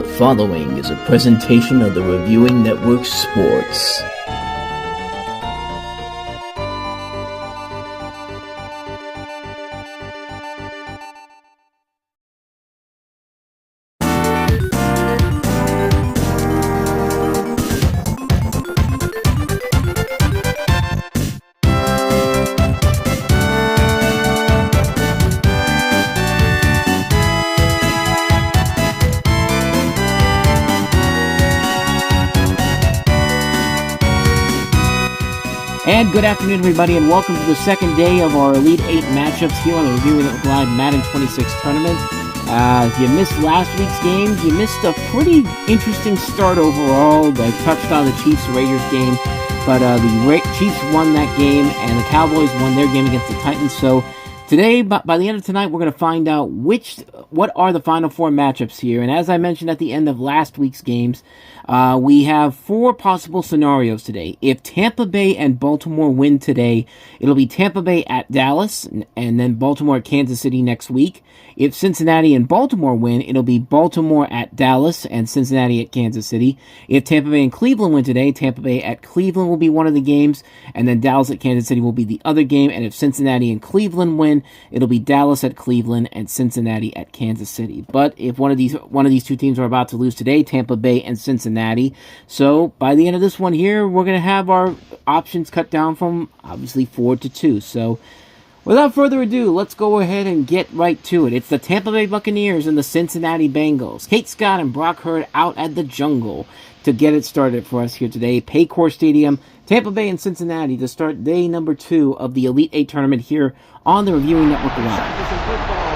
The following is a presentation of the Reviewing Network Sports. And good afternoon, everybody, and welcome to the second day of our Elite 8 matchups here on the Reviewing Network Live Madden 26 tournament. If you missed last week's games, you missed a pretty interesting start overall. I touched on the Chiefs-Raiders game, but the Chiefs won that game, and the Cowboys won their game against the Titans. So today, by the end of tonight, we're going to find out what are the final four matchups here. And as I mentioned at the end of last week's games, we have four possible scenarios today. If Tampa Bay and Baltimore win today, it'll be Tampa Bay at Dallas, and then Baltimore at Kansas City next week. If Cincinnati and Baltimore win, it'll be Baltimore at Dallas and Cincinnati at Kansas City. If Tampa Bay and Cleveland win today, Tampa Bay at Cleveland will be one of the games, and then Dallas at Kansas City will be the other game. And if Cincinnati and Cleveland win, it'll be Dallas at Cleveland and Cincinnati at Kansas City. But if one of these two teams are about to lose today, Tampa Bay and Cincinnati. So by the end of this one here, we're going to have our options cut down from obviously 4 to 2. So without further ado, let's go ahead and get right to it. It's the Tampa Bay Buccaneers and the Cincinnati Bengals. Kate Scott and Brock Hurd out at the jungle to get it started for us here today. Paycor Stadium, Tampa Bay and Cincinnati to start day number 2 of the Elite 8 tournament here on the Reviewing Network Live.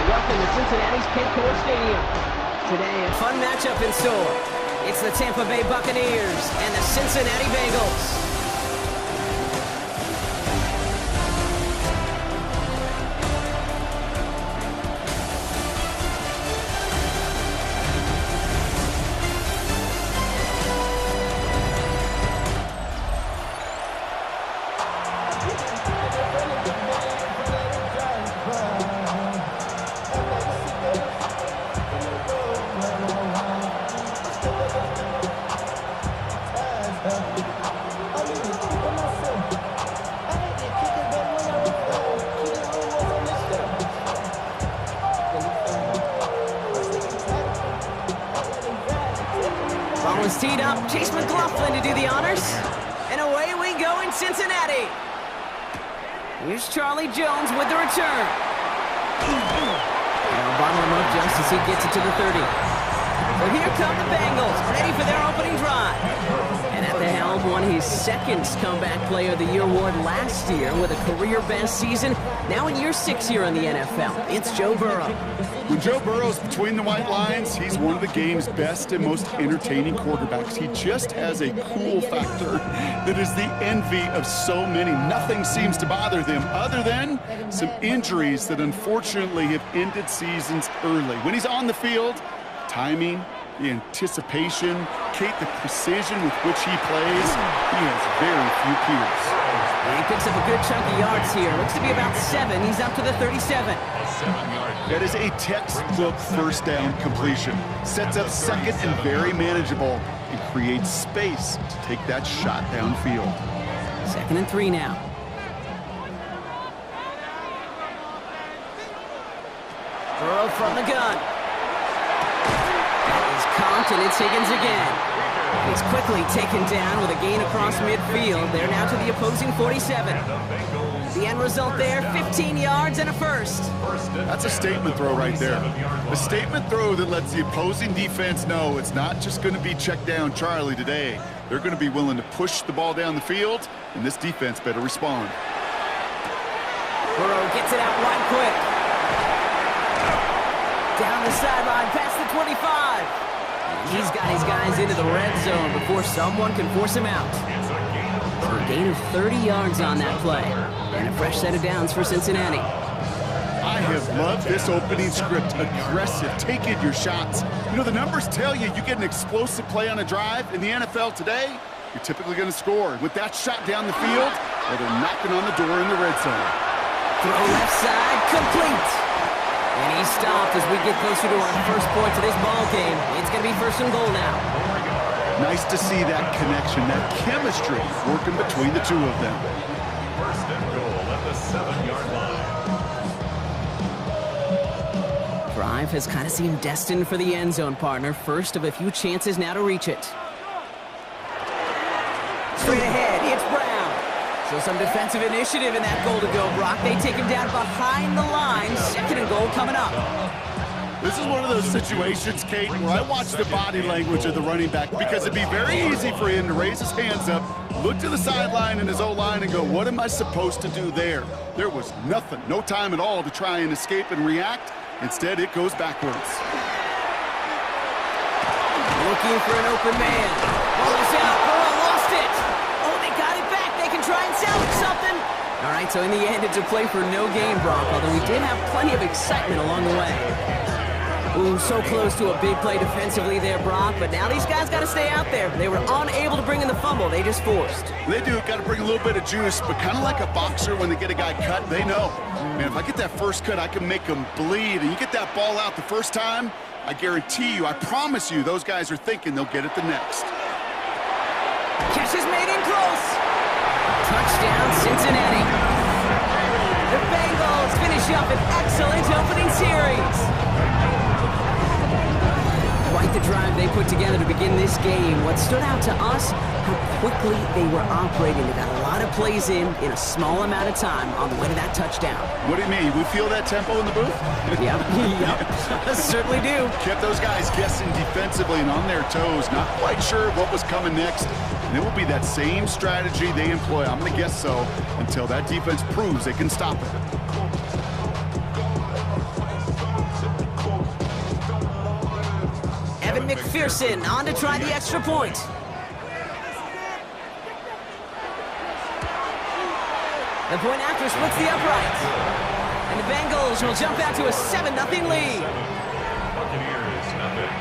Welcome to Cincinnati's Paycor Stadium. Today, a fun matchup in store. It's the Tampa Bay Buccaneers and the Cincinnati Bengals. Ball is teed up. Chase McLaughlin to do the honors. And away we go in Cincinnati. Here's Charlie Jones with the return. Now bottle him up just as he gets it to the 30. So here come the Bengals, ready for their opening drive. And at the helm, won his second Comeback Player of the Year award last year with a career-best season. Now in year 6 here in the NFL, it's Joe Burrow. When Joe Burrow's between the white lines, he's one of the game's best and most entertaining quarterbacks. He just has a cool factor that is the envy of so many. Nothing seems to bother them other than some injuries that unfortunately have ended seasons early. When he's on the field, timing, the anticipation, Kate, the precision with which he plays, he has very few peers. And he picks up a good chunk of yards here. Looks to be about 7. He's up to the 37. That is a textbook first down completion. Sets up second and very manageable and creates space to take that shot downfield. 2nd and 3 now. Burrow from the gun. That is caught, and it's Higgins again. He's quickly taken down with a gain across midfield. They're now to the opposing 47. The end result there, 15 yards and a first. That's a statement throw right there. A statement throw that lets the opposing defense know it's not just going to be check down Charlie today. They're going to be willing to push the ball down the field, and this defense better respond. Burrow gets it out wide quick. Down the sideline, past the 25. He's got his guys into the red zone before someone can force him out. For a gain of 30 yards on that play. And a fresh set of downs for Cincinnati. I have loved this opening script. Aggressive, taking your shots. You know, the numbers tell you get an explosive play on a drive. In the NFL today, you're typically going to score. With that shot down the field, or they're knocking on the door in the red zone. Throw left side, complete. And he He's stopped as we get closer to our first point of this ball game. It's going to be first and goal now. Nice to see that connection, that chemistry working between the two of them. First and goal at the 7-yard line. Drive has kind of seemed destined for the end zone, partner. First of a few chances now to reach it. Straight ahead, it's Brown. So some defensive initiative in that goal to go, Brock. They take him down behind the line. Second and goal coming up. This is one of those situations, Kate, where I watch the body language of the running back because it'd be very easy for him to raise his hands up, look to the sideline in his O-line and go, what am I supposed to do there? There was nothing, no time at all to try and escape and react. Instead, it goes backwards. Looking for an open man. Ball is out. Burrow lost it. Oh, they got it back. They can try and salvage something. All right, so in the end, it's a play for no gain, Brock, although we did have plenty of excitement along the way. Ooh, so close to a big play defensively there, Brock, but now these guys got to stay out there. They were unable to bring in the fumble. They just forced. They do. Got to bring a little bit of juice, but kind of like a boxer when they get a guy cut, they know. Man, if I get that first cut, I can make them bleed. And you get that ball out the first time, I guarantee you, I promise you, those guys are thinking they'll get it the next. Catch is made in close. Touchdown, Cincinnati. The Bengals finish up an excellent opening series. Quite the drive they put together to begin this game. What stood out to us, how quickly they were operating. They got a lot of plays in a small amount of time on the way to that touchdown. What do you mean? We feel that tempo in the booth? Yep, certainly do. Kept those guys guessing defensively and on their toes, not quite sure what was coming next. And it will be that same strategy they employ, I'm going to guess so, until that defense proves they can stop it. McPherson on to try the extra point. The point after splits the upright. And the Bengals will jump out to a 7-0 lead. Buccaneers, nothing.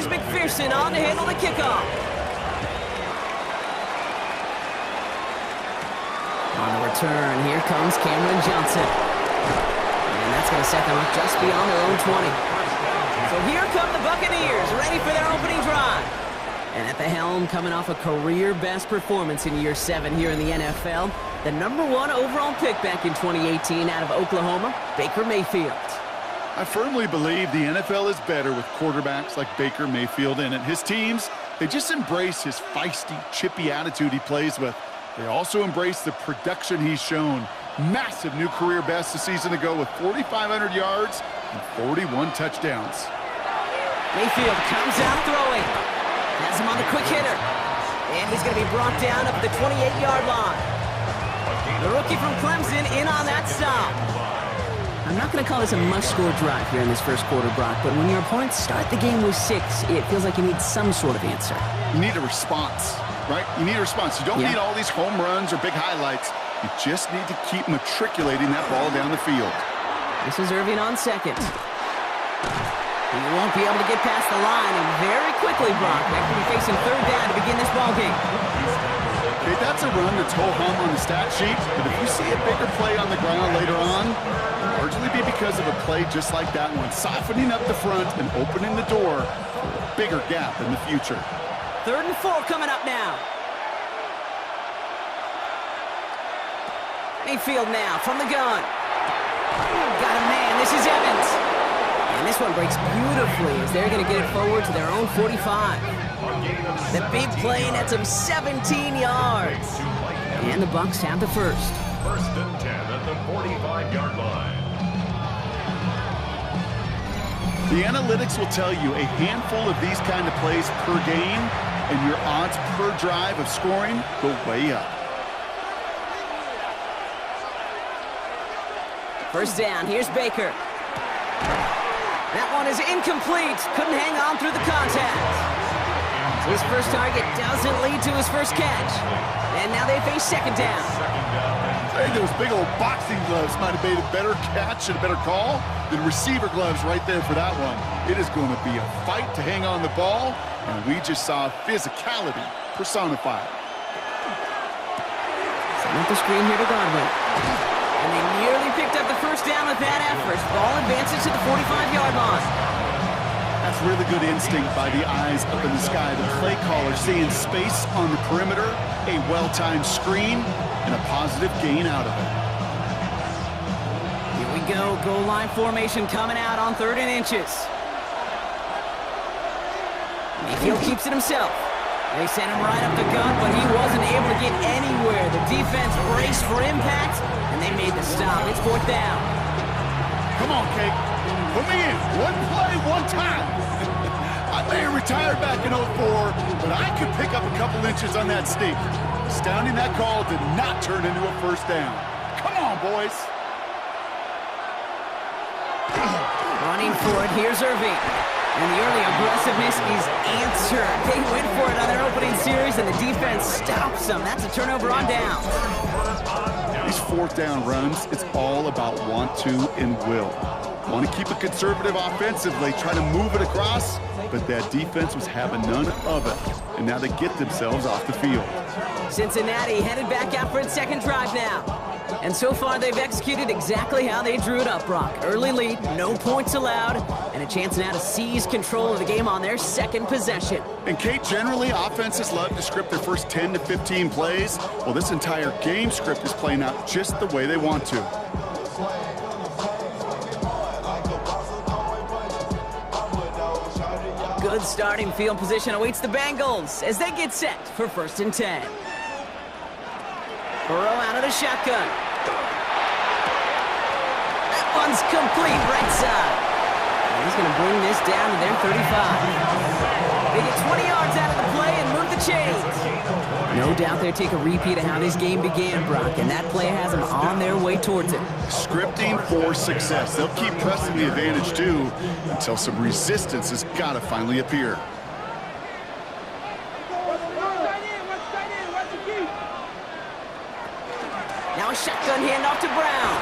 McPherson on to handle the kickoff. On the return, here comes Cameron Johnson. And that's going to set them up just beyond their own 20. So here come the Buccaneers, ready for their opening drive. And at the helm, coming off a career-best performance in year 7 here in the NFL, the #1 overall pick back in 2018 out of Oklahoma, Baker Mayfield. I firmly believe the NFL is better with quarterbacks like Baker Mayfield in it. His teams, they just embrace his feisty, chippy attitude he plays with. They also embrace the production he's shown. Massive new career best a season ago with 4,500 yards and 41 touchdowns. Mayfield comes out throwing. Has him on the quick hitter. And he's going to be brought down up at the 28-yard line. The rookie from Clemson in on that stop. I'm not going to call this a must-score drive here in this first quarter, Brock, but when your opponents start the game with 6, it feels like you need some sort of answer. You need a response, right? You need a response. You don't need all these home runs or big highlights. You just need to keep matriculating that ball down the field. This is Irving on second. He won't be able to get past the line, and very quickly, Brock, they're going to be facing third down to begin this ball game. Okay, that's a run that's ho-hum on the stat sheet, but if you see a bigger play on the ground later on, it'll largely be because of a play just like that one, softening up the front and opening the door for a bigger gap in the future. 3rd and 4 coming up now. Mayfield now from the gun. Got a man. This is Evans. And this one breaks beautifully as they're going to get it forward to their own 45. The big play nets them 17 yards. And the Bucs have the first. 1st and 10 at the 45-yard line. The analytics will tell you a handful of these kind of plays per game, and your odds per drive of scoring go way up. First down, here's Baker. That one is incomplete. Couldn't hang on through the contact. His first target doesn't lead to his first catch. And now they face second down. Hey, those big old boxing gloves might have made a better catch and a better call than receiver gloves right there for that one. It is going to be a fight to hang on the ball, and we just saw physicality personified. Setting up the screen here to Godwin. And they nearly picked up the first down with that effort. Ball advances to the 45-yard line. That's really good instinct by the eyes up in the sky. The play caller seeing space on the perimeter, a well-timed screen, and a positive gain out of it. Here we go. Goal line formation coming out on 3rd and inches. Mayfield keeps it himself. They sent him right up the gut, but he wasn't able to get anywhere. The defense braced for impact, and they made the stop. It's 4th down. Come on, Kate. Put me in. One play, one time. I may have retired back in 04, but I could pick up a couple inches on that sneak. Astounding that call did not turn into a first down. Come on, boys. Running for it, here's Irving. And the early aggressiveness is answered. They went for it on their opening series, and the defense stops them. That's a turnover on down. These 4th down runs, it's all about want to and will. Want to keep it conservative offensively, try to move it across, but that defense was having none of it. And now they get themselves off the field. Cincinnati headed back out for its second drive now. And so far, they've executed exactly how they drew it up, Brock. Early lead, no points allowed, and a chance now to seize control of the game on their second possession. And Kate, generally, offenses love to script their first 10 to 15 plays. Well, this entire game script is playing out just the way they want to. Good starting field position awaits the Bengals as they get set for 1st and 10. Burrow out of the shotgun. That one's complete right side. And he's going to bring this down to their 35. They get 20 yards out of the play and move the chains. No doubt they'll take a repeat of how this game began, Brock, and that play has them on their way towards it. Scripting for success. They'll keep pressing the advantage, too, until some resistance has got to finally appear. Now a shotgun handoff to Brown.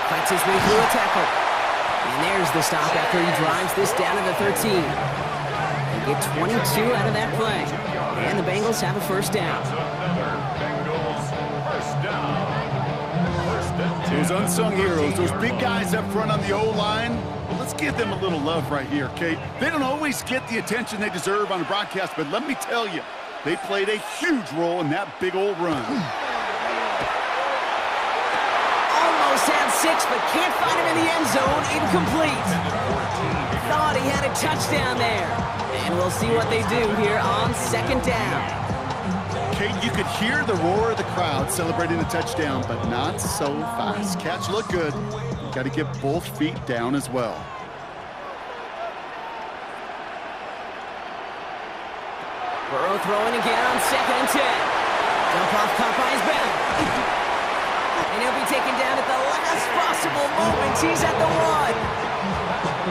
Fights his way through a tackle. And there's the stop after he drives this down to the 13. They get 22 out of that play. And the Bengals have a first down. Those unsung heroes, those big guys up front on the O-line, well, let's give them a little love right here, Kate. They don't always get the attention they deserve on a broadcast, but let me tell you, they played a huge role in that big old run. Almost had 6, but can't find him in the end zone. Incomplete. Thought he had a touchdown there. And we'll see what they do here on 2nd down. Kate, you could hear the roar of the crowd celebrating the touchdown, but not so fast. Catch looked good. You got to get both feet down as well. Burrow throwing again on 2nd and 10. Jump off Popeye's back. And he'll be taken down at the last possible moment. He's at the 1.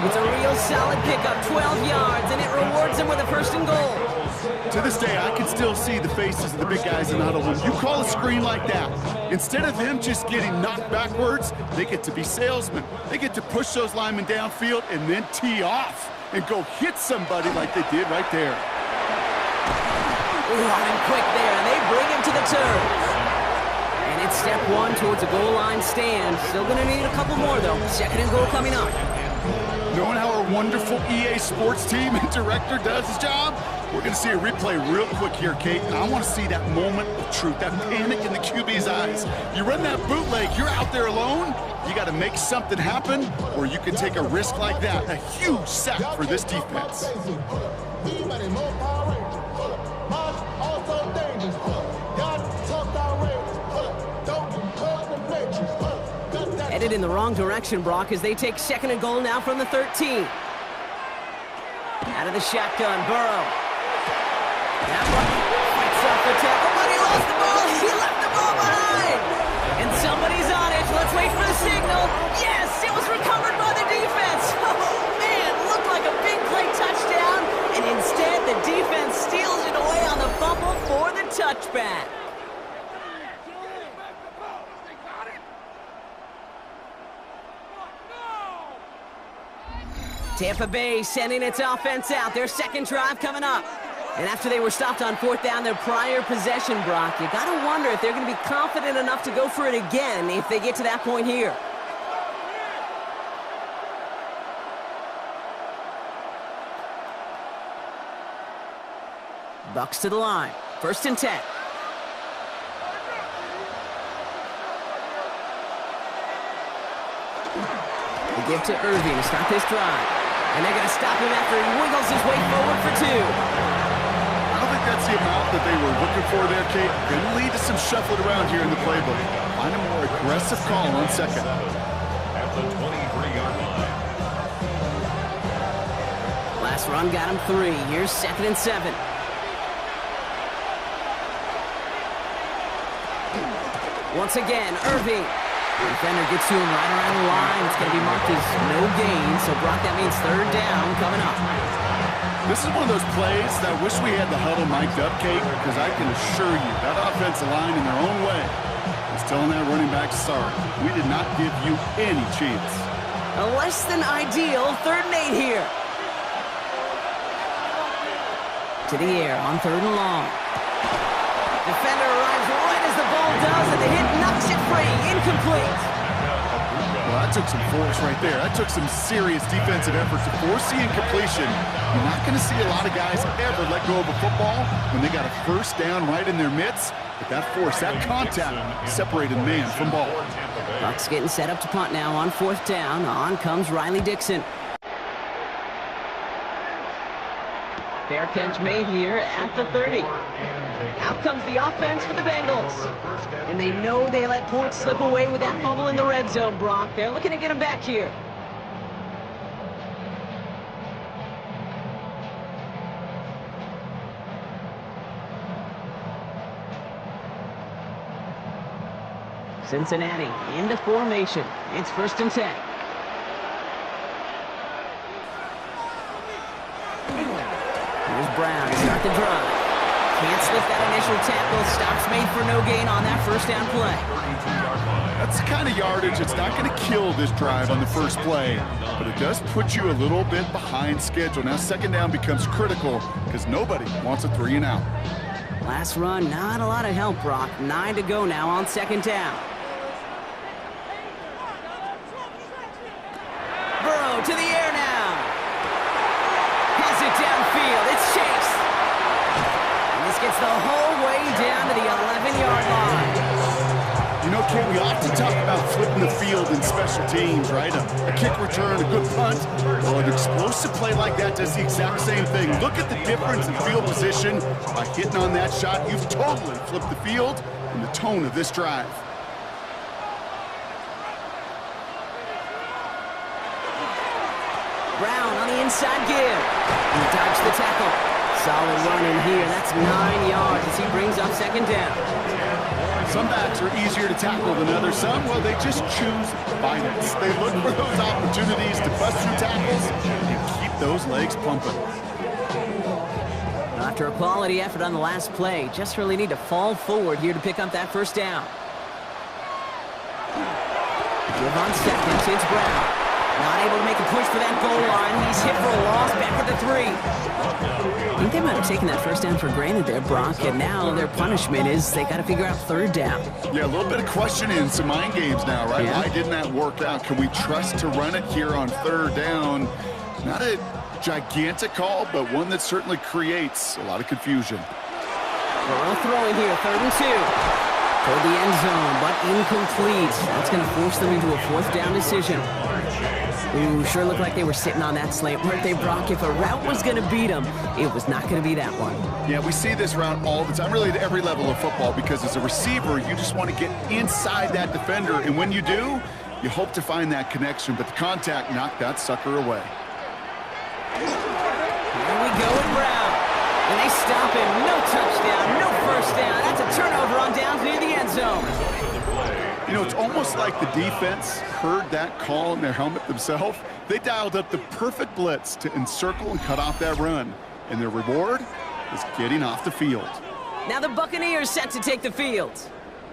It's a real solid pickup, 12 yards, and it rewards him with a 1st and goal. To this day, I can still see the faces of the big guys in the huddle. When you call a screen like that, instead of them just getting knocked backwards, they get to be salesmen. They get to push those linemen downfield and then tee off and go hit somebody like they did right there. Running quick there, and they bring him to the turf. And it's step 1 towards a goal line stand. Still going to need a couple more, though. 2nd and goal coming up. Knowing how our wonderful EA Sports team and director does his job, we're going to see a replay real quick here, Kate. And I want to see that moment of truth, that panic in the QB's eyes. You run that bootleg, you're out there alone. You got to make something happen, or you can take a risk like that. A huge sack for this defense. Headed in the wrong direction, Brock, as they take 2nd and goal now from the 13. Out of the shotgun, Burrow. That one fights off the tackle, but he lost the ball. He left the ball behind. And somebody's on it. Let's wait for the signal. Yes, it was recovered by the defense. Oh, man, looked like a big play touchdown. And instead, the defense steals Tampa Bay sending its offense out. Their second drive coming up. And after they were stopped on fourth down their prior possession, Brock, you got to wonder if they're going to be confident enough to go for it again if they get to that point here. Bucs to the line. 1st and 10. They give to Irving to start this drive. And they're going to stop him after he wiggles his way forward for 2. I don't think that's the amount that they were looking for there, Kate. Going to lead to some shuffling around here in the playbook. Find a more aggressive call on second. At the 23-yard line. Last run got him 3. Here's 2nd and 7. Once again, Irving. The defender gets to him right around the line. It's going to be marked as no gain. So, Brock, that means 3rd down coming up. This is one of those plays that I wish we had the huddle mic'd up, Kate, because I can assure you that offensive line in their own way is telling that running back, sorry, we did not give you any chance. A less than ideal 3rd and 8 here. To the air on 3rd and long. Defender arrives right as the ball does, and the hit knocks it free. Incomplete. Well, that took some force right there. That took some serious defensive effort to force the incompletion. You're not going to see a lot of guys ever let go of a football when they got a 1st down right in their midst. But that force, that contact, separated man from ball. Bucs getting set up to punt now on 4th down. On comes Riley Dixon. Fair catch made here at the 30. Out comes the offense for the Bengals. And they know they let points slip away with that fumble in the red zone, Brock. They're looking to get him back here. Cincinnati into formation. It's 1st and 10. Here's Brown to start the drive. Can't slip that initial tackle. Stops made for no gain on that 1st down play. That's the kind of yardage that's not going to kill this drive on the first play, but it does put you a little bit behind schedule. Now 2nd down becomes critical because nobody wants a 3 and out. Last run, not a lot of help, Brock. 9 to go now on 2nd down. Burrow to the air now. Has it downfield. It's Chase. And this gets the whole way down to the 11-yard line. You know, Kate, we often talk about flipping the field in special teams, right? A kick return, a good punt. Well, an explosive play like that does the exact same thing. Look at the difference in field position. By hitting on that shot, you've totally flipped the field and the tone of this drive. Brown on the inside give. He dodged the tackle. Solid run in here. That's 9 yards as he brings up 2nd down. Some backs are easier to tackle than others. Some, well, they just choose violence. They look for those opportunities to bust through tackles and keep those legs pumping. After a quality effort on the last play, just really need to fall forward here to pick up that 1st down. Give on 2nd. It's Brown. Not able to make a push for that goal line. He's hit for a loss back at the 3. I think they might have taken that 1st down for granted there, Brock, and now their punishment is they got to figure out 3rd down. Yeah, a little bit of questioning, some mind games now, right? Yeah. Why didn't that work out? Can we trust to run it here on 3rd down? Not a gigantic call, but one that certainly creates a lot of confusion. Burrow throwing here, 3rd and 2. Toward the end zone, but incomplete. That's going to force them into a 4th down decision. Ooh, sure looked like they were sitting on that slant, weren't they, Brock? If a route was going to beat them, it was not going to be that one. Yeah, we see this route all the time, really at every level of football, because as a receiver, you just want to get inside that defender, and when you do, you hope to find that connection, but the contact knocked that sucker away. Here we go with Brown. And they stop him. No touchdown, no 1st down. That's a turnover on downs near the end zone. You know, it's almost like the defense heard that call in their helmet themselves. They dialed up the perfect blitz to encircle and cut off that run. And their reward is getting off the field. Now the Buccaneers set to take the field.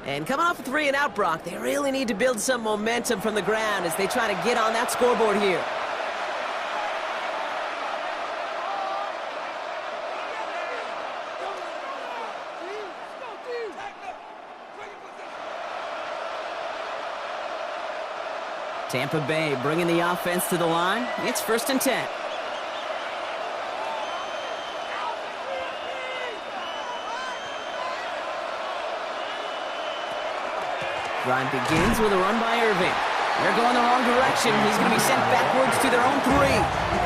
And coming off a 3 and out, Brock, they really need to build some momentum from the ground as they try to get on that scoreboard here. Tampa Bay bringing the offense to the line. It's 1st and 10. Drive begins with a run by Irving. They're going the wrong direction. He's going to be sent backwards to their own 3.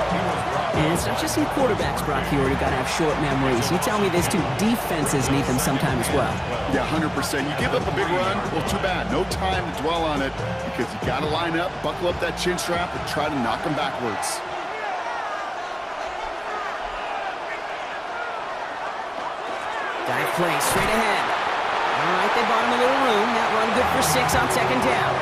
And it's not just some quarterbacks, Brock, here who got to have short memories. You tell me this too, defenses need them sometime as well. Yeah, 100%. You give up a big run, well, too bad. No time to dwell on it because you got to line up, buckle up that chin strap, and try to knock them backwards. Dive play straight ahead. All right, they bought him a little room. That run good for 6 on 2nd down.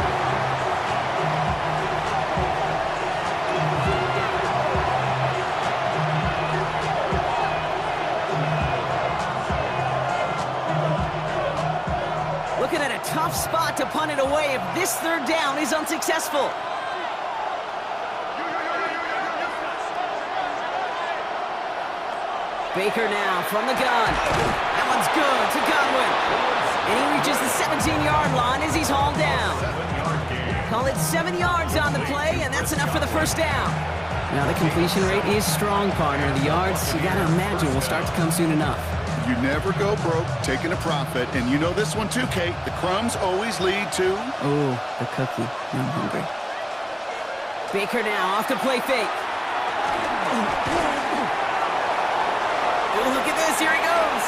Looking at a tough spot to punt it away if this 3rd down is unsuccessful. Baker now from the gun. That one's good to Godwin. And he reaches the 17-yard line as he's hauled down. Call it 7 yards on the play, and that's enough for the 1st down. Now the completion rate is strong, partner. The yards, you got to imagine, will start to come soon enough. You never go broke taking a profit, and you know this one too, Kate. The crumbs always lead to... Oh, the cookie. I'm hungry. Baker now off the play fake. Oh, look at this. Here he goes.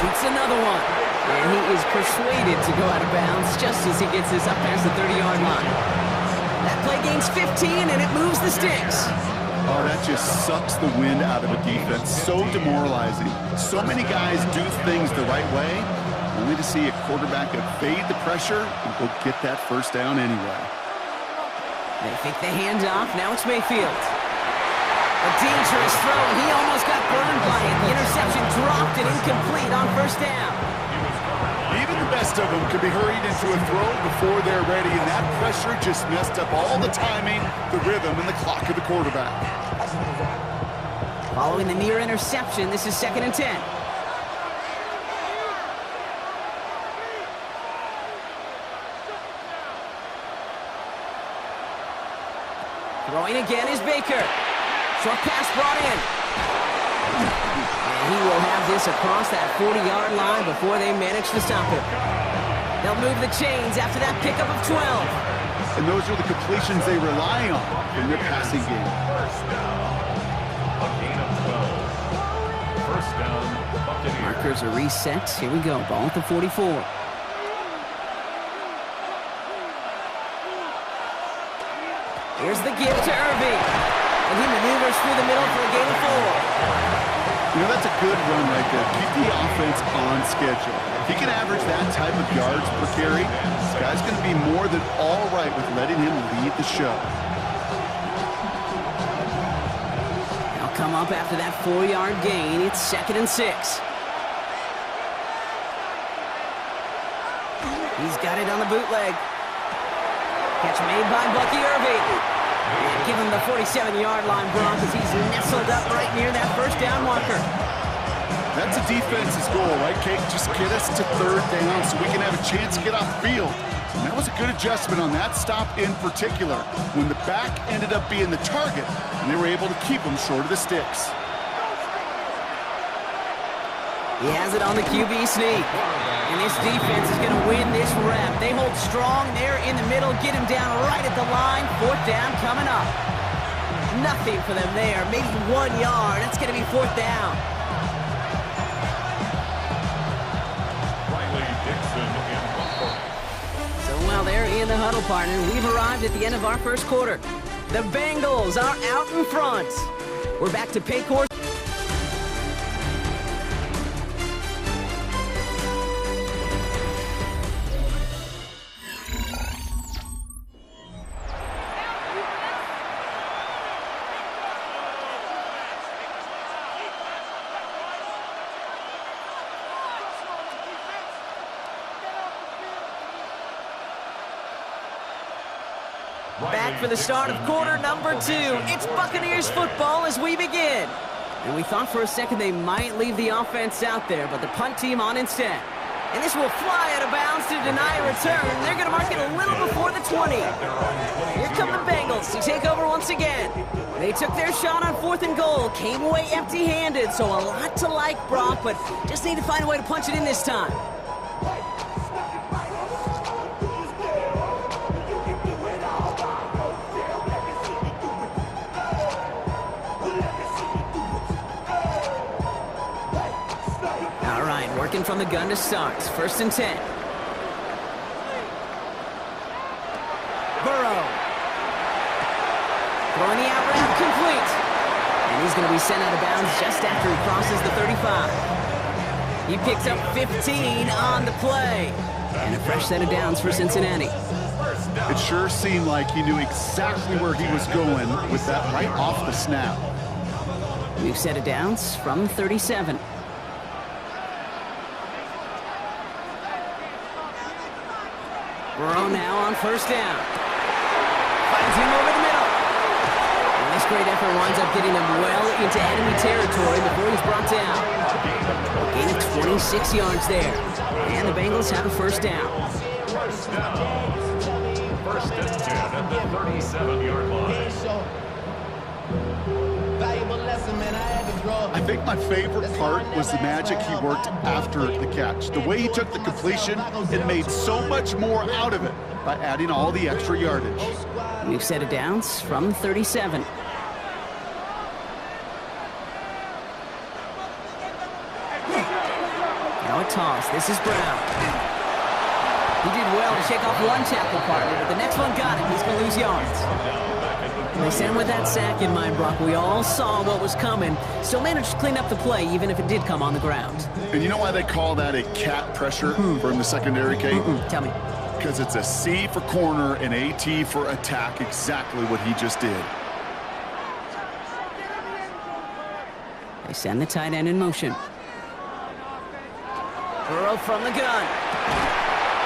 Shoots another one. And he is persuaded to go out of bounds just as he gets this up past the 30-yard line. That play gains 15, and it moves the sticks. Oh, that just sucks the wind out of a defense. So demoralizing. So many guys do things the right way, only to see a quarterback evade the pressure and go get that 1st down anyway. They fake the handoff. Now it's Mayfield. A dangerous throw. He almost got burned by it. The interception dropped and incomplete on 1st down. Even the best of them could be hurried into a throw before they're ready, and that pressure just messed up all the timing, the rhythm, and the clock of the quarterback. Following the near interception, this is 2nd and 10. Throwing again is Baker. Short pass brought in. And he will have this across that 40-yard line before they manage to stop it. They'll move the chains after that pickup of 12. And those are the completions they rely on in their passing game. 1st down. A gain of 12. 1st down, Buccaneers. Markers are reset. Here we go. Ball at the 44. Here's the give to Irving. And he maneuvers through the middle for a gain of 4. You know, that's a good run right there. Keep the offense on schedule. If he can average that type of yards per carry, this guy's going to be more than all right with letting him lead the show. They'll come up after that 4-yard gain. It's 2nd and 6. He's got it on the bootleg. Catch made by Bucky Irving. And give him the 47-yard line, Brock, as he's nestled up right near that 1st down marker. That's a defense's goal, right, Kate? Just get us to 3rd down so we can have a chance to get off the field. And that was a good adjustment on that stop in particular, when the back ended up being the target, and they were able to keep him short of the sticks. He has it on the QB sneak. And this defense is going to win this rep. They hold strong there in the middle, get him down right at the line. 4th down coming up. Nothing for them there. Maybe 1 yard. It's going to be 4th down. So while they're in the huddle, partner, we've arrived at the end of our 1st quarter. The Bengals are out in front. We're back to pay course. Back for the start of quarter number 2. It's Buccaneers football as we begin. And we thought for a second they might leave the offense out there, but the punt team on instead. And this will fly out of bounds to deny a return. They're going to mark it a little before the 20. Here come the Bengals to take over once again. They took their shot on 4th and goal, came away empty-handed, so a lot to like, Brock, but just need to find a way to punch it in this time. All right, working from the gun to start. 1st and 10. Burrow. Throwing the out route complete. And he's going to be sent out of bounds just after he crosses the 35. He picks up 15 on the play. And a fresh set of downs for Cincinnati. It sure seemed like he knew exactly where he was going with that right off the snap. New set of downs from 37. Burrow now on 1st down. Finds him over the middle. And this great effort winds up getting him well into enemy territory before he's brought down. Gain of 26 yards there. And the Bengals have a 1st down. 1st and 10 at the 37-yard line. I think my favorite part was the magic he worked after the catch. The way he took the completion and made so much more out of it by adding all the extra yardage. New set of downs from 37. Now a toss. This is Brown. He did well to shake off one tackle partner, but the next one got him. He's going to lose yards. They sent with that sack in mind, Brock. We all saw what was coming. Still managed to clean up the play, even if it did come on the ground. And you know why they call that a cat pressure from the secondary, Kate? Tell me. Because it's a C for corner and a T for attack, exactly what he just did. They send the tight end in motion. Burrow from the gun.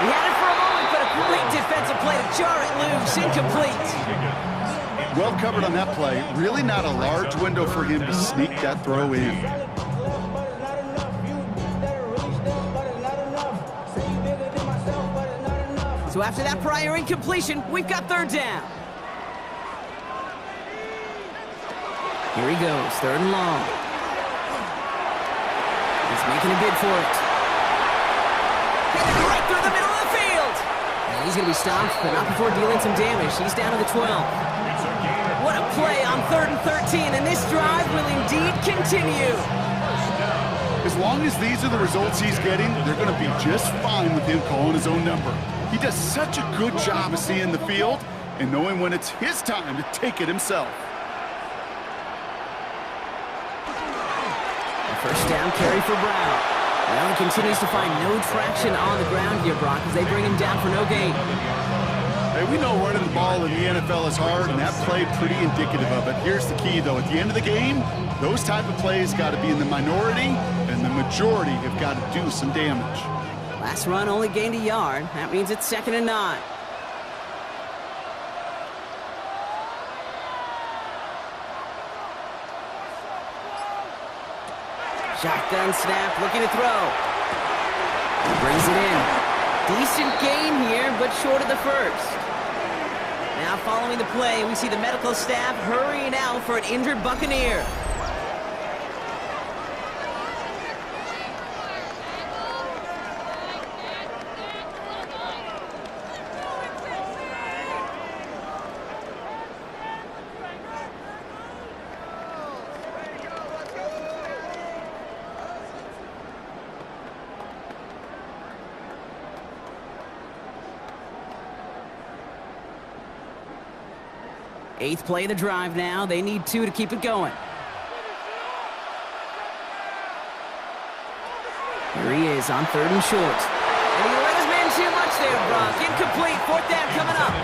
He had it for a moment, but a great defensive play to jar it loose. Incomplete. Well covered on that play. Really not a large window for him to sneak that throw in. So after that prior incompletion, we've got 3rd down. Here he goes, 3rd and long. He's making a bid for it. Right through the middle of the field. And he's going to be stopped, but not before dealing some damage. He's down to the 12. What a play on 3rd and 13, and this drive will indeed continue. As long as these are the results he's getting, they're going to be just fine with him calling his own number. He does such a good job of seeing the field and knowing when it's his time to take it himself. A 1st down carry for Brown. Well, he continues to find no traction on the ground here, Brock, as they bring him down for no gain. Hey, we know running the ball in the NFL is hard, and that play pretty indicative of it. Here's the key, though. At the end of the game, those type of plays got to be in the minority, and the majority have got to do some damage. Last run only gained a yard. That means it's 2nd and 9. Shotgun snap, looking to throw. He brings it in. Decent gain here, but short of the 1st. Now following the play, we see the medical staff hurrying out for an injured Buccaneer. Eighth play of the drive now. They need 2 to keep it going. Here he is on 3rd and short. And he let his man too much there, Brock. Incomplete. 4th down coming up.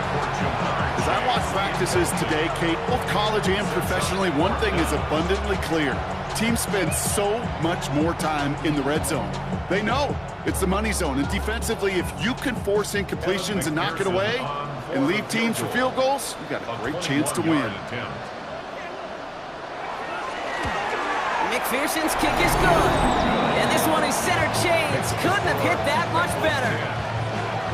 As I watch practices today, Kate, both college and professionally, one thing is abundantly clear. Teams spend so much more time in the red zone. They know it's the money zone. And defensively, if you can force incompletions and knock it away and leave teams for field goals, you've got a great chance to win. McPherson's kick is good. And this one is these center chains. Couldn't have hit that much better.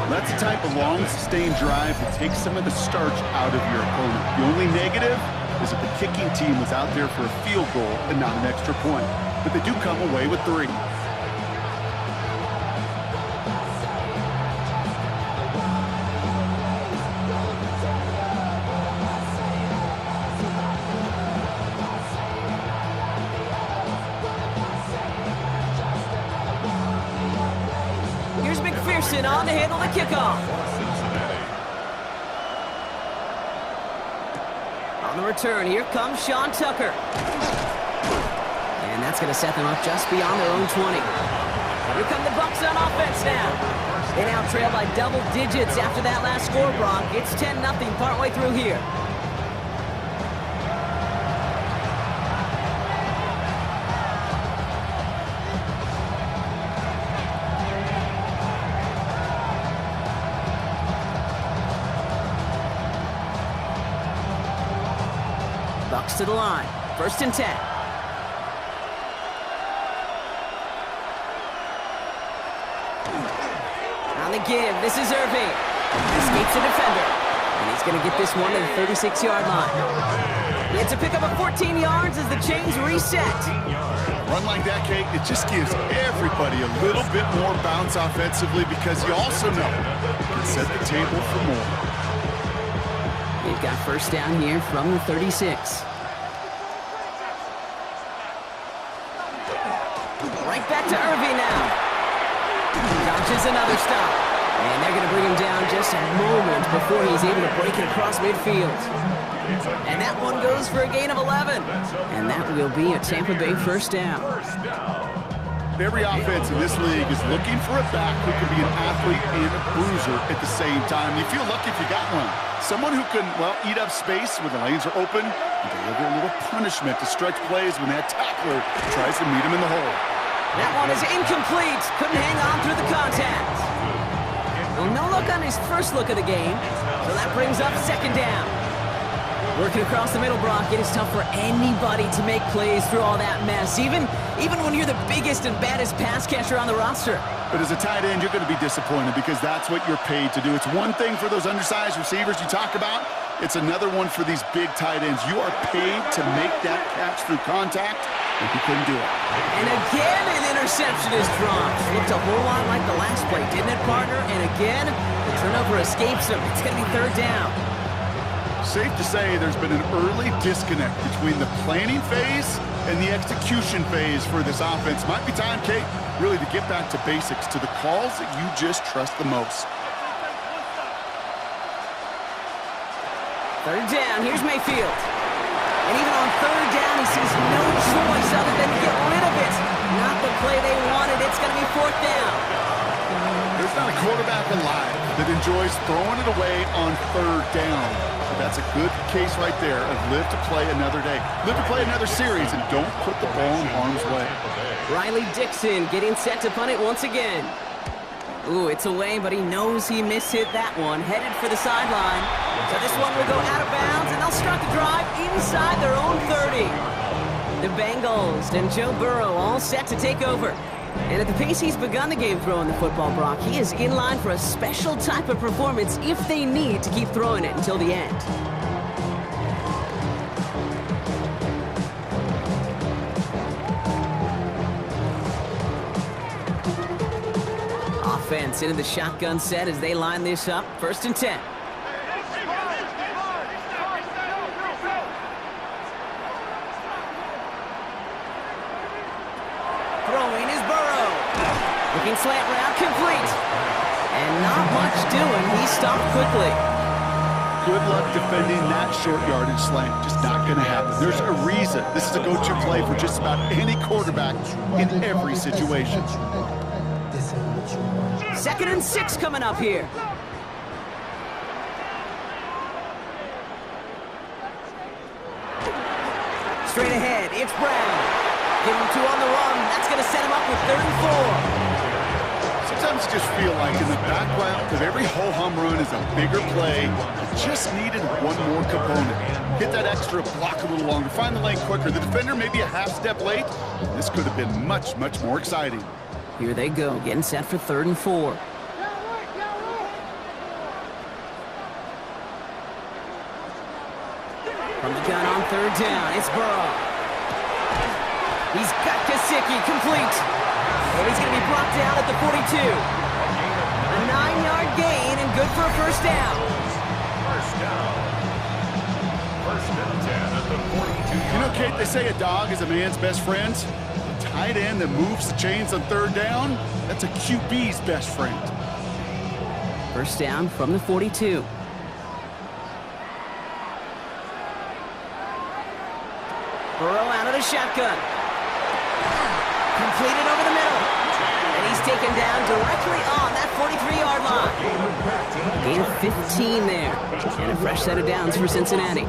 That's the type of long, sustained drive that takes some of the starch out of your opponent. The only negative is that the kicking team was out there for a field goal and not an extra point. But they do come away with 3. Here's McPherson on to handle the kickoff. On the return, here comes Sean Tucker. And that's going to set them up just beyond their own 20. Here come the Bucs on offense now. They now trail by double digits after that last score, Brock. It's 10-0 partway through here. Bucs to the line. 1st and 10. On the give, this is Irving. Escapes the defender. And he's going to get this one to the 36-yard line. It's a pickup of 14 yards as the chains reset. Run like that, Kate, it just gives everybody a little bit more bounce offensively because you also know you can set the table for more. They've got 1st down here from the 36. Right back to Irving now. Dodges another stop. And they're going to bring him down just a moment before he's able to break it across midfield. And that one goes for a gain of 11. And that will be a Tampa Bay 1st down. Every offense in this league is looking for a back who can be an athlete and a bruiser at the same time. You feel lucky if you got one. Someone who can, well, eat up space when the lanes are open and deliver a little punishment to stretch plays when that tackler tries to meet him in the hole. That one is incomplete. Couldn't hang on through the contact. Well, no look on his first look of the game. So that brings up 2nd down. Working across the middle, Brock, it is tough for anybody to make plays through all that mess, even when you're the biggest and baddest pass catcher on the roster. But as a tight end, you're going to be disappointed because that's what you're paid to do. It's one thing for those undersized receivers you talk about. It's another one for these big tight ends. You are paid to make that catch through contact, and you couldn't do it. And again, an interception is dropped. Looked a whole lot like the last play, didn't it, partner? And again, the turnover escapes him. It's going to be 3rd down. Safe to say there's been an early disconnect between the planning phase and the execution phase for this offense. Might be time, Kate, really to get back to basics, to the calls that you just trust the most. 3rd down, here's Mayfield. And even on 3rd down, he sees no choice other than to get rid of it. Not the play they wanted. It's going to be 4th down. There's not a quarterback alive that enjoys throwing it away on 3rd down. But that's a good case right there of live to play another day. Live to play another series and don't put the ball in harm's way. Riley Dixon getting set to punt it once again. Ooh, it's away, but he knows he mishit that one. Headed for the sideline. So this one will go out of bounds, and they'll start the drive inside their own 30. The Bengals and Joe Burrow all set to take over. And at the pace he's begun the game throwing the football, Brock, he is in line for a special type of performance if they need to keep throwing it until the end. Offense into the shotgun set as they line this up. 1st and 10. Throwing is Burrow. Looking slant route, complete. And not much doing. He stopped quickly. Good luck defending that short yardage slant. Just not going to happen. There's a reason this is a go-to play for just about any quarterback in every situation. 2nd and 6 coming up here. Straight ahead, it's Brown. Give him 2 on the run. That's going to set him up with 3rd and 4. Sometimes you just feel like in the background of every ho-hum run is a bigger play. You just needed one more component. Hit that extra block a little longer. Find the lane quicker. The defender may be a half step late. This could have been much, much more exciting. Here they go, getting set for 3rd and 4. From the gun on 3rd down, it's Burrow. He's got Gesicki, complete. And he's going to be brought down at the 42. A 9-yard gain and good for a 1st down. First down. 1st and 10 at the 42. You know, Kate, they say a dog is a man's best friend. A tight end that moves the chains on 3rd down, that's a QB's best friend. 1st down from the 42. Burrow out of the shotgun. Completed over the middle. And he's taken down directly on that 43-yard line. Gain of 15 there. And a fresh set of downs for Cincinnati.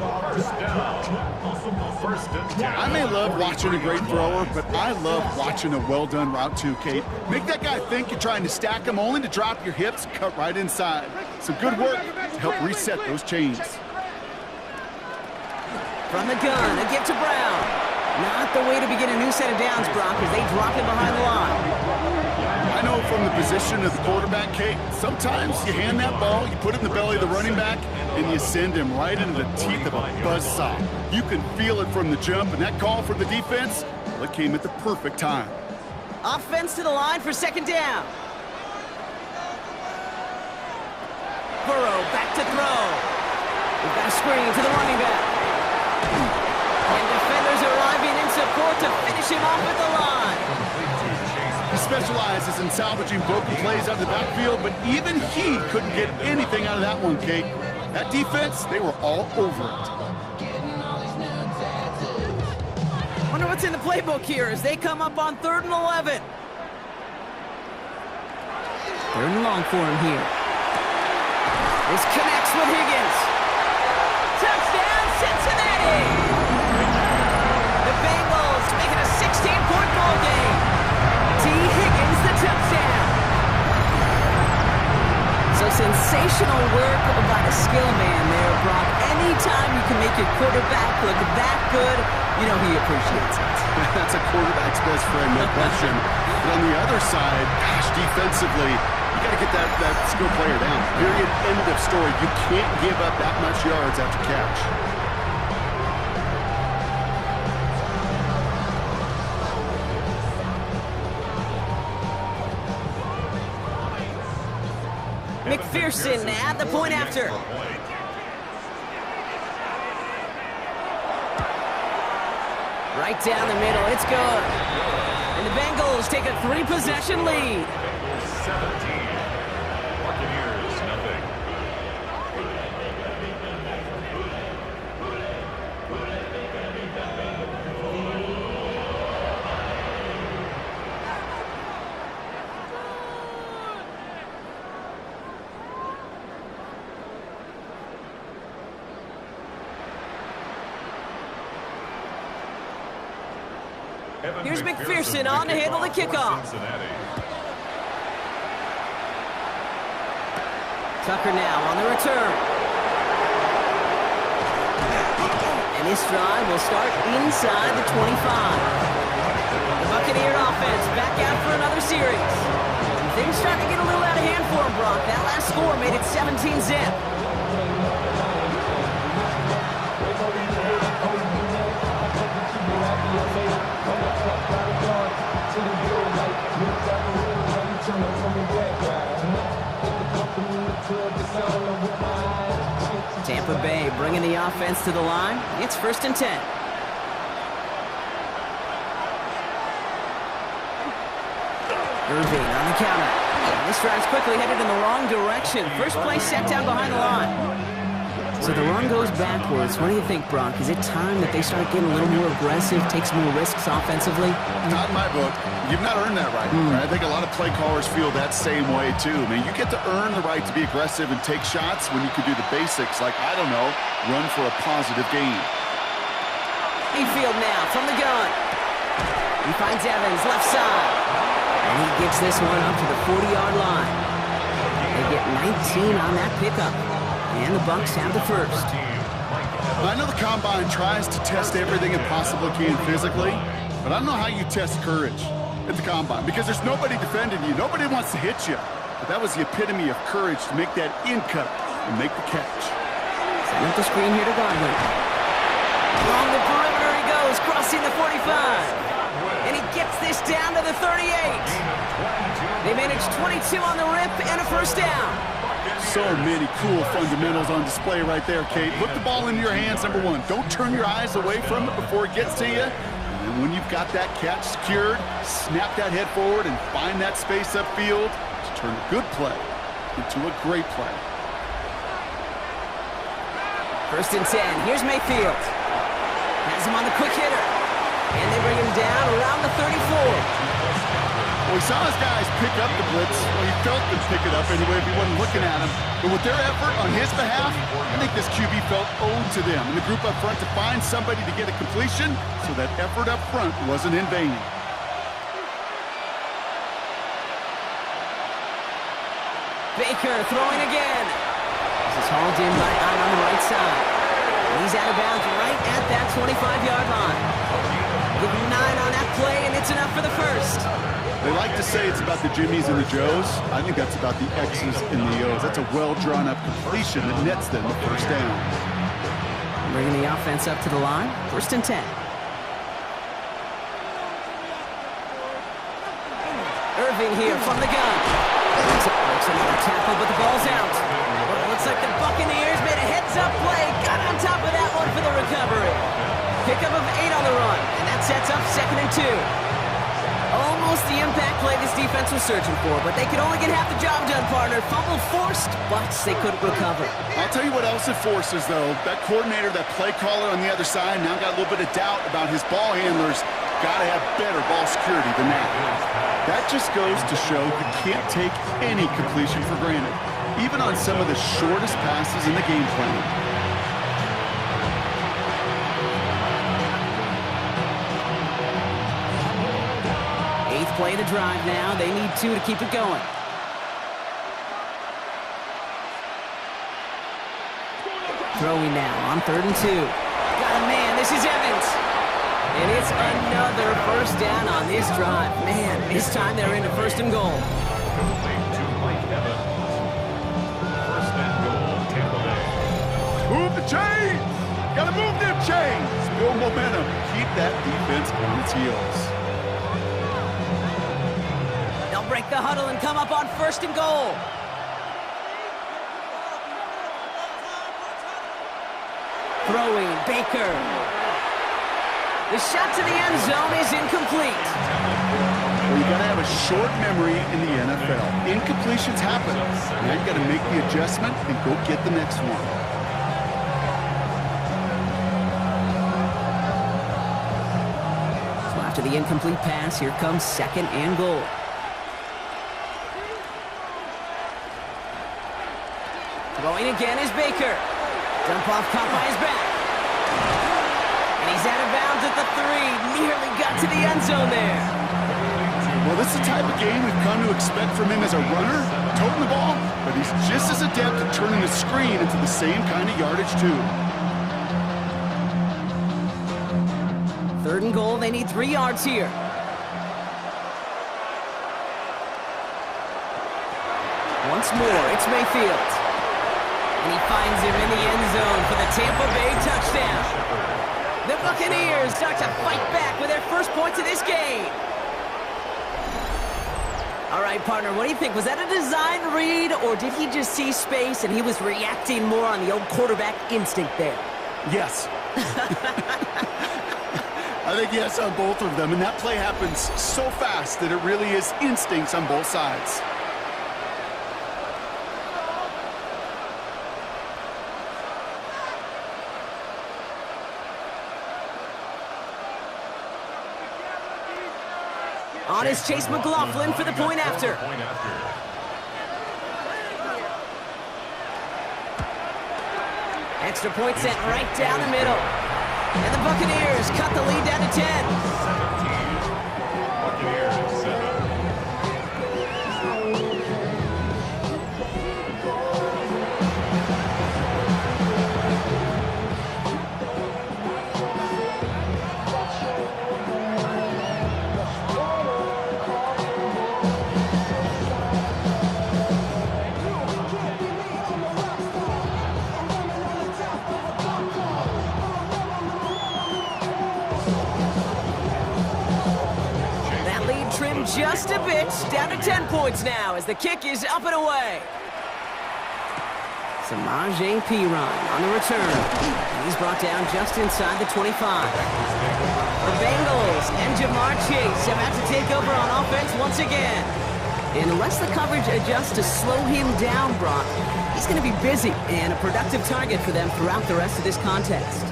I may love watching a great thrower, but I love watching a well-done route too, Kate. Make that guy think you're trying to stack him only to drop your hips, cut right inside. Some good work to help reset those chains. From the gun, a give to Brown. Not the way to begin a new set of downs, Brock, as they drop him behind the line. I know from the position of the quarterback, Kate, sometimes you hand that ball, you put it in the belly of the running back, and you send him right into the teeth of a buzzsaw. You can feel it from the jump, and that call for the defense, well, it came at the perfect time. Offense to the line for 2nd down. Burrow back to throw. We've got a screen to the running back. And defenders arriving in support to finish him off at the line. He specializes in salvaging broken plays out of the backfield, but even he couldn't get anything out of that one, Kate. That defense, they were all over it. Wonder what's in the playbook here as they come up on 3rd and 11. 3rd and long for him here. This connects with Higgins. Touchdown, Cincinnati! The Bengals make it a 16-point ball game. T. Higgins, the touchdown. So sensational work by the skill man there, Brock. Anytime you can make your quarterback look that good, you know he appreciates it. That's a quarterback's best friend, no question. But on the other side, gosh, defensively, you got to get that skill player down. Period. End of story. You can't give up that much yards after catch. McPherson at the point after. Right down the middle, it's good. And the Bengals take a 3-possession lead. 17. Buccaneers, nothing. Here's McPherson on to handle the kickoff. Tucker now on the return. And this drive will start inside the 25. The Buccaneer offense back out for another series. Things starting to get a little out of hand for him, Brock. That last score made it 17-zip. Tampa Bay bringing the offense to the line. It's 1st and 10. Irving on the counter. This drive's quickly headed in the wrong direction. First play set down behind the line. So the run goes backwards. What do you think, Brock? Is it time that they start getting a little more aggressive, take some more risks offensively? Not in my book. You've not earned that right. I think a lot of play callers feel that same way, too. I mean, you get to earn the right to be aggressive and take shots when you could do the basics, like, I don't know, run for a positive gain. Mayfield now from the gun. He finds Evans left side. And he gets this one up to the 40-yard line. They get 19 on that pickup. And the Bucs have the first. I know the Combine tries to test everything it possibly can physically, but I don't know how you test courage. at the combine because there's nobody defending you. Nobody wants to hit you. But that was the epitome of courage to make that in cut and make the catch. Setting up the screen here to Godwin. Along the perimeter he goes, crossing the 45. And he gets this down to the 38. They managed 22 on the rip and a first down. So many cool fundamentals on display right there, Kate. Look the ball into your hands, number one. Don't turn your eyes away from it before it gets to you. And when you've got that catch secured, snap that head forward and find that space upfield to turn a good play into a great play. First and 10. Here's Mayfield. Has him on the quick hitter. And they bring him down around the 34. Well, he saw his guys pick up the blitz. Well, he felt them pick it up anyway if he wasn't looking at him. But with their effort on his behalf, I think this QB felt owed to them and the group up front to find somebody to get a completion so that effort up front wasn't in vain. Baker throwing again. This is hauled in by Allen on the right side. And he's out of bounds right at that 25-yard line. Give him 9 on that play, and it's enough for the first. They like to say it's about the Jimmies and the Joes. I think that's about the X's and the O's. That's a well-drawn-up completion that nets them the first down. Bringing the offense up to the line. First and 10. Irving here from the gun. Breaks another tackle, but the ball's out. Well, it looks like the Buccaneers made a heads-up play. Got on top of that one for the recovery. Pickup of 8 on the run, and that sets up 2nd and 2. Almost the impact play this defense was searching for, but they could only get half the job done, partner. Fumble forced, but they couldn't recover. I'll tell you what else it forces, though. That coordinator, that play caller on the other side, now got a little bit of doubt about his ball handlers. Got to have better ball security than that. That just goes to show you can't take any completion for granted, even on some of the shortest passes in the game plan. Play the drive now. They need 2 to keep it going. Throwing now on 3rd and 2. Got a man. This is Evans. And it's another first down on this drive. Man, this time they're into 1st and goal. First and goal, Tampa Bay. Move the chains. Got to move them chains. Build momentum. Keep that defense on its heels. Break the huddle and come up on 1st and goal. Throwing, Baker. The shot to the end zone is incomplete. Well, you got to have a short memory in the NFL. Incompletions happen. Now you got to make the adjustment and go get the next one. So after the incomplete pass, here comes 2nd and goal. Throwing again is Baker. Dump off caught by his back. And he's out of bounds at the 3. Nearly got to the end zone there. Well, this is the type of game we've come to expect from him as a runner, toting the ball, but he's just as adept at turning the screen into the same kind of yardage, too. 3rd and goal. They need 3 yards here. Once more, it's Mayfield. And he finds him in the end zone for the Tampa Bay touchdown. The Buccaneers start to fight back with their first points of this game. All right, partner, what do you think? Was that a design read, or did he just see space and he was reacting more on the old quarterback instinct there? Yes. I think yes on both of them, and that play happens so fast that it really is instincts on both sides. On is Chase McLaughlin for the point after. Extra point sent right down the middle. And the Buccaneers cut the lead down to 10. Buccaneers 7. just a bit. Down to 10 points now as the kick is up and away. Samaje Perine on the return. He's brought down just inside the 25. The Bengals and Jamar Chase about to take over on offense once again. Unless the coverage adjusts to slow him down, Brock, he's going to be busy and a productive target for them throughout the rest of this contest.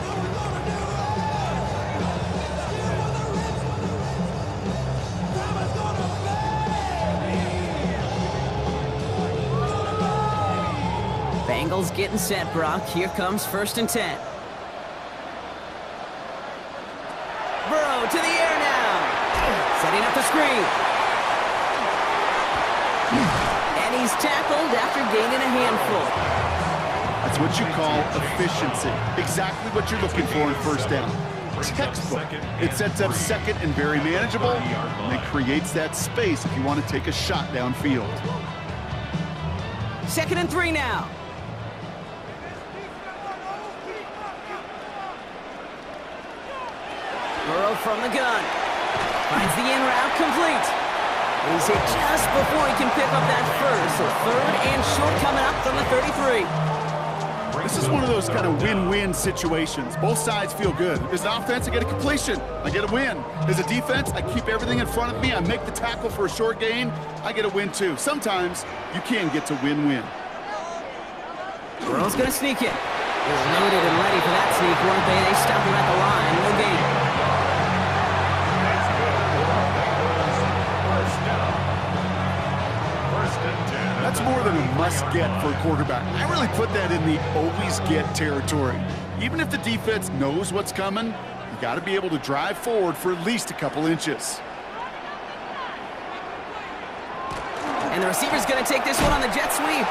Bengals getting set, Brock. Here comes 1st and 10. Burrow to the air now. Setting up the screen. And he's tackled after gaining a handful. That's what you call efficiency. Exactly what you're looking for in 1st down. Textbook. It sets up 2nd and very manageable, and it creates that space if you want to take a shot downfield. 2nd and 3 now. Burrow from the gun. Finds the in route complete. He's hit just before he can pick up that first. So 3rd and short coming up from the 33. This is one of those kind of win-win situations. Both sides feel good. As an offense, I get a completion. I get a win. As a defense, I keep everything in front of me. I make the tackle for a short gain. I get a win too. Sometimes you can get to win-win. Burrow's going to sneak it. They're loaded and ready for that sneak, weren't they? They stop him at the line. No gain. That's more than a must-get for a quarterback. I really put that in the always-get territory. Even if the defense knows what's coming, you got to be able to drive forward for at least a couple inches. And the receiver's going to take this one on the jet sweep.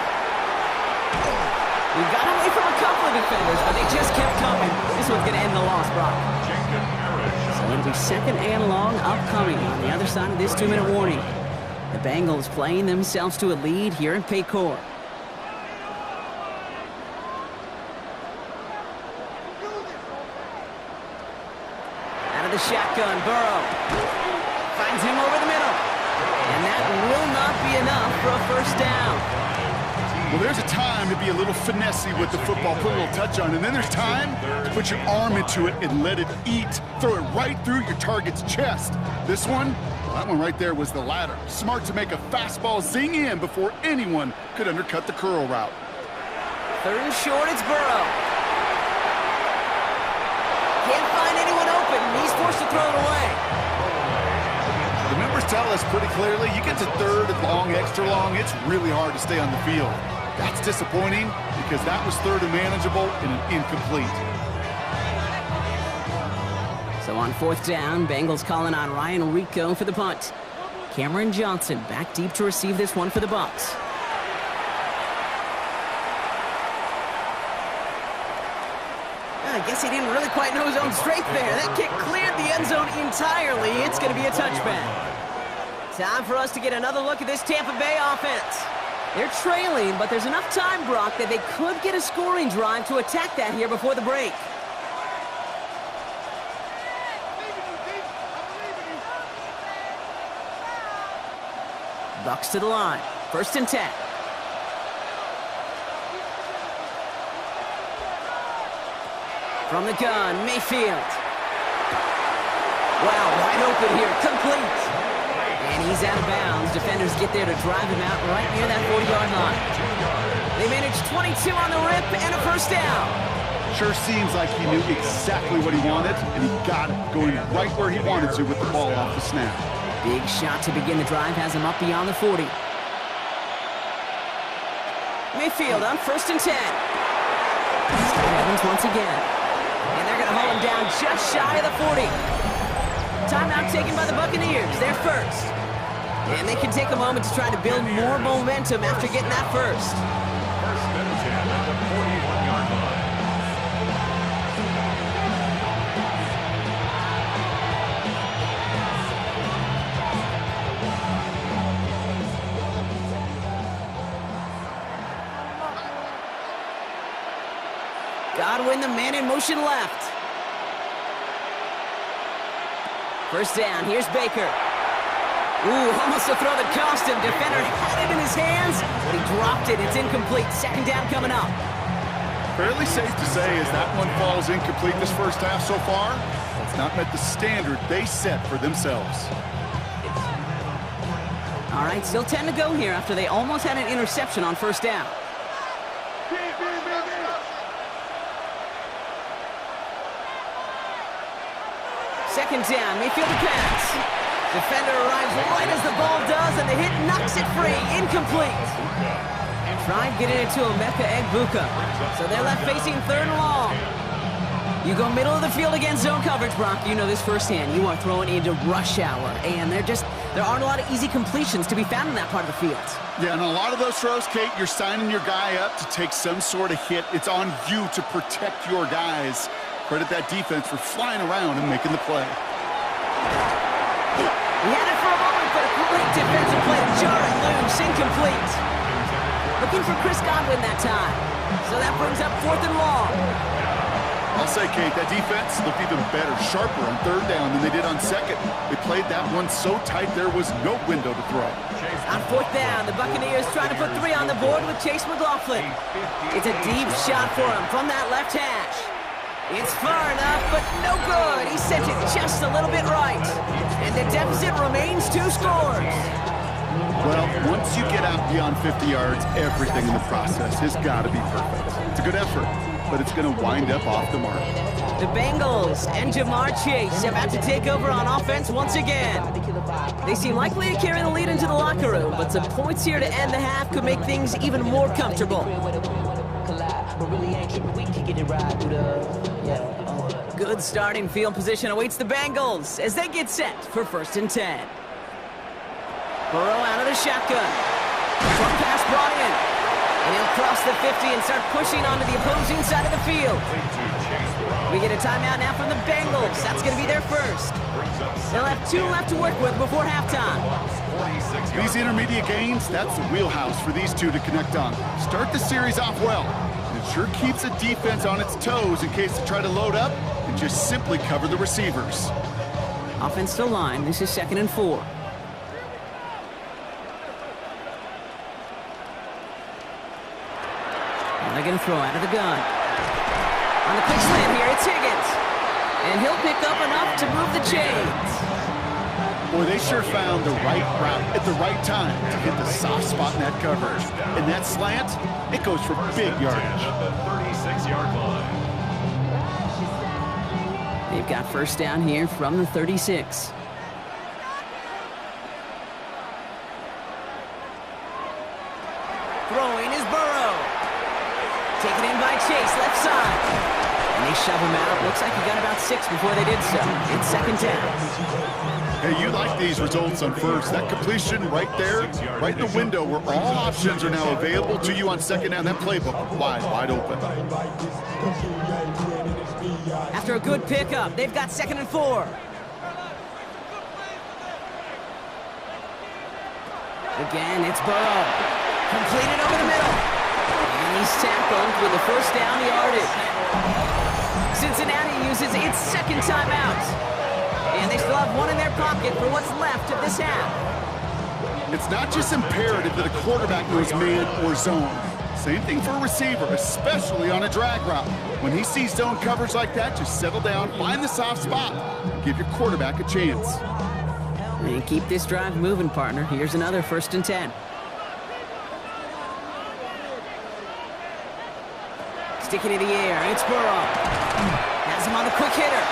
We got away from a couple of defenders, but they just kept coming. This one's going to end the loss, Brock. So it'll be 2nd and long upcoming on the other side of this 2-minute warning. The Bengals playing themselves to a lead here in Paycor. Out of the shotgun, Burrow finds him over the middle. And that will not be enough for a 1st down. Well, there's a time to be a little finessey with the football, put a little touch on, and then there's time to put your arm into it and let it eat. Throw it right through your target's chest. This one, well, that one right there was the latter. Smart to make a fastball zing in before anyone could undercut the curl route. 3rd and short, it's Burrow. Can't find anyone open. He's forced to throw it away. The numbers tell us pretty clearly, you get to 3rd and long, extra long, it's really hard to stay on the field. That's disappointing because that was 3rd and manageable and an incomplete. So on 4th down, Bengals calling on Ryan Rico for the punt. Cameron Johnson back deep to receive this one for the Bucs. I guess he didn't really quite know his own strength there. That kick cleared the end zone entirely. It's going to be a touchback. Time for us to get another look at this Tampa Bay offense. They're trailing, but there's enough time, Brock, that they could get a scoring drive to attack that here before the break. Bucs to the line. 1st and 10. From the gun, Mayfield. Wow, wide open here, complete. And he's out of bounds. Defenders get there to drive him out right near that 40-yard line. They managed 22 on the rip and a 1st down. Sure seems like he knew exactly what he wanted, and he got it, going right where he wanted to with the ball off the snap. Big shot to begin the drive has him up beyond the 40. Mayfield on 1st and 10. Evans once again. And they're going to haul him down just shy of the 40. Timeout taken by the Buccaneers. They're first. And they can take a moment to try to build more momentum after getting that first. 1st and 10 at the 41-yard line. Godwin, the man in motion left. 1st down, here's Baker. Ooh, almost to throw the cost him. Defender had it in his hands, but he dropped it. It's incomplete. Second down coming up. Fairly safe to say as that one falls incomplete this first half so far, it's not met the standard they set for themselves. All right, still 10 to go here after they almost had an interception on first down. Second down, Mayfield to pass. Defender arrives right as the ball does, and the hit knocks it free. Incomplete. Tried getting it to Emeka Egbuka. So they're left facing third and long. You go middle of the field against zone coverage, Brock. You know this firsthand. You are throwing into rush hour, and there aren't a lot of easy completions to be found in that part of the field. Yeah, and a lot of those throws, Kate, you're signing your guy up to take some sort of hit. It's on you to protect your guys. Credit that defense for flying around and making the play. He had it for a moment, but a great defensive play. Jarrett loose, incomplete. Looking for Chris Godwin that time. So that brings up fourth and long. I'll say, Kate, that defense looked even better, sharper on third down than they did on second. They played that one so tight there was no window to throw. On fourth down, the Buccaneers trying to put 3 on the board with Chase McLaughlin. It's a deep shot for him from that left hash. It's far enough, but no good. He sent it just a little bit right. And the deficit remains 2 scores. Well, once you get out beyond 50 yards, everything in the process has got to be perfect. It's a good effort, but it's going to wind up off the mark. The Bengals and Jamar Chase about to take over on offense once again. They seem likely to carry the lead into the locker room, but some points here to end the half could make things even more comfortable. Good starting field position awaits the Bengals as they get set for 1st and 10. Burrow out of the shotgun. Short pass brought in. And he'll cross the 50 and start pushing onto the opposing side of the field. We get a timeout now from the Bengals. That's going to be their first. They'll have 2 left to work with before halftime. These intermediate gains, that's the wheelhouse for these two to connect on. Start the series off well. It sure keeps the defense on its toes in case they try to load up and just simply cover the receivers. Offense to line. This is 2nd and 4. And they're going to throw out of the gun. On the quick slant here, it's Higgins. And he'll pick up enough to move the chains. Boy, they sure found the right route at the right time to hit the soft spot in that coverage. And that slant, it goes for big yardage. The 36-yard line. They've got first down here from the 36. Throwing is Burrow. Taken in by Chase, left side. And they shove him out. Looks like he got about 6 before they did so. It's 2nd down. Hey, you like these results on first. That completion right there, right in the window where all options are now available to you on 2nd down. That playbook wide open. After a good pickup, they've got 2nd and 4. Again, it's Burrow. Completed over the middle. And he's tackled with the first down yardage. Cincinnati uses its 2nd timeout. And they still have 1 in their pocket for what's left of this half. It's not just imperative that a quarterback knows man or zone. Same thing for a receiver, especially on a drag route. When he sees zone coverage like that, just settle down, find the soft spot, and give your quarterback a chance. And keep this drive moving, partner. Here's another 1st and 10. Sticking in the air, it's Burrow. Has him on the quick hitter.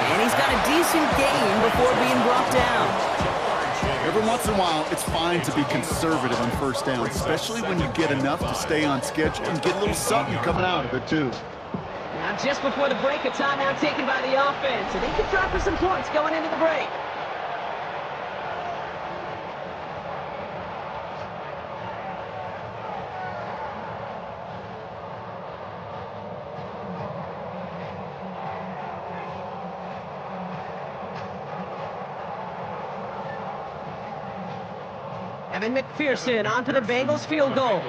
And he's got a decent gain before being brought down. Every once in a while, it's fine to be conservative on first down, especially when you get enough to stay on schedule and get a little something coming out of it, too. Now, just before the break, a timeout taken by the offense. So they could try for some points going into the break. Evan McPherson onto the Bengals field goal.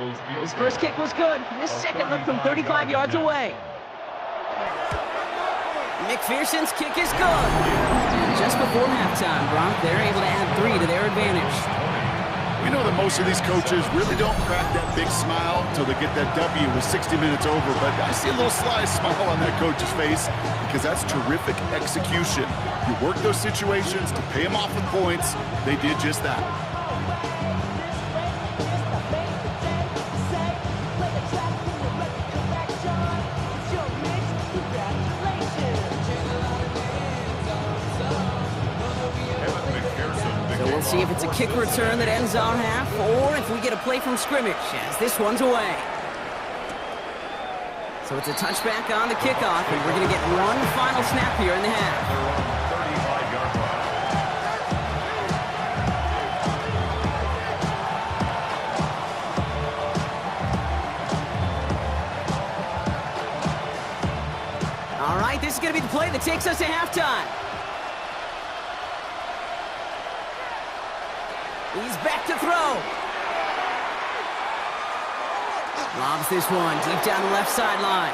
His first kick was good. His second looked from 35 yards away. McPherson's kick is good. And just before halftime, Bronk, they're able to add 3 to their advantage. We know that most of these coaches really don't crack that big smile until they get that W with 60 minutes over, but I see a little sly smile on that coach's face because that's terrific execution. You work those situations to pay them off with points. They did just that. We'll see if it's a kick return that ends our half, or if we get a play from scrimmage, as this one's away. So it's a touchback on the kickoff, and we're going to get one final snap here in the half. All right, this is going to be the play that takes us to halftime. He's back to throw. Lobs this one deep down the left sideline.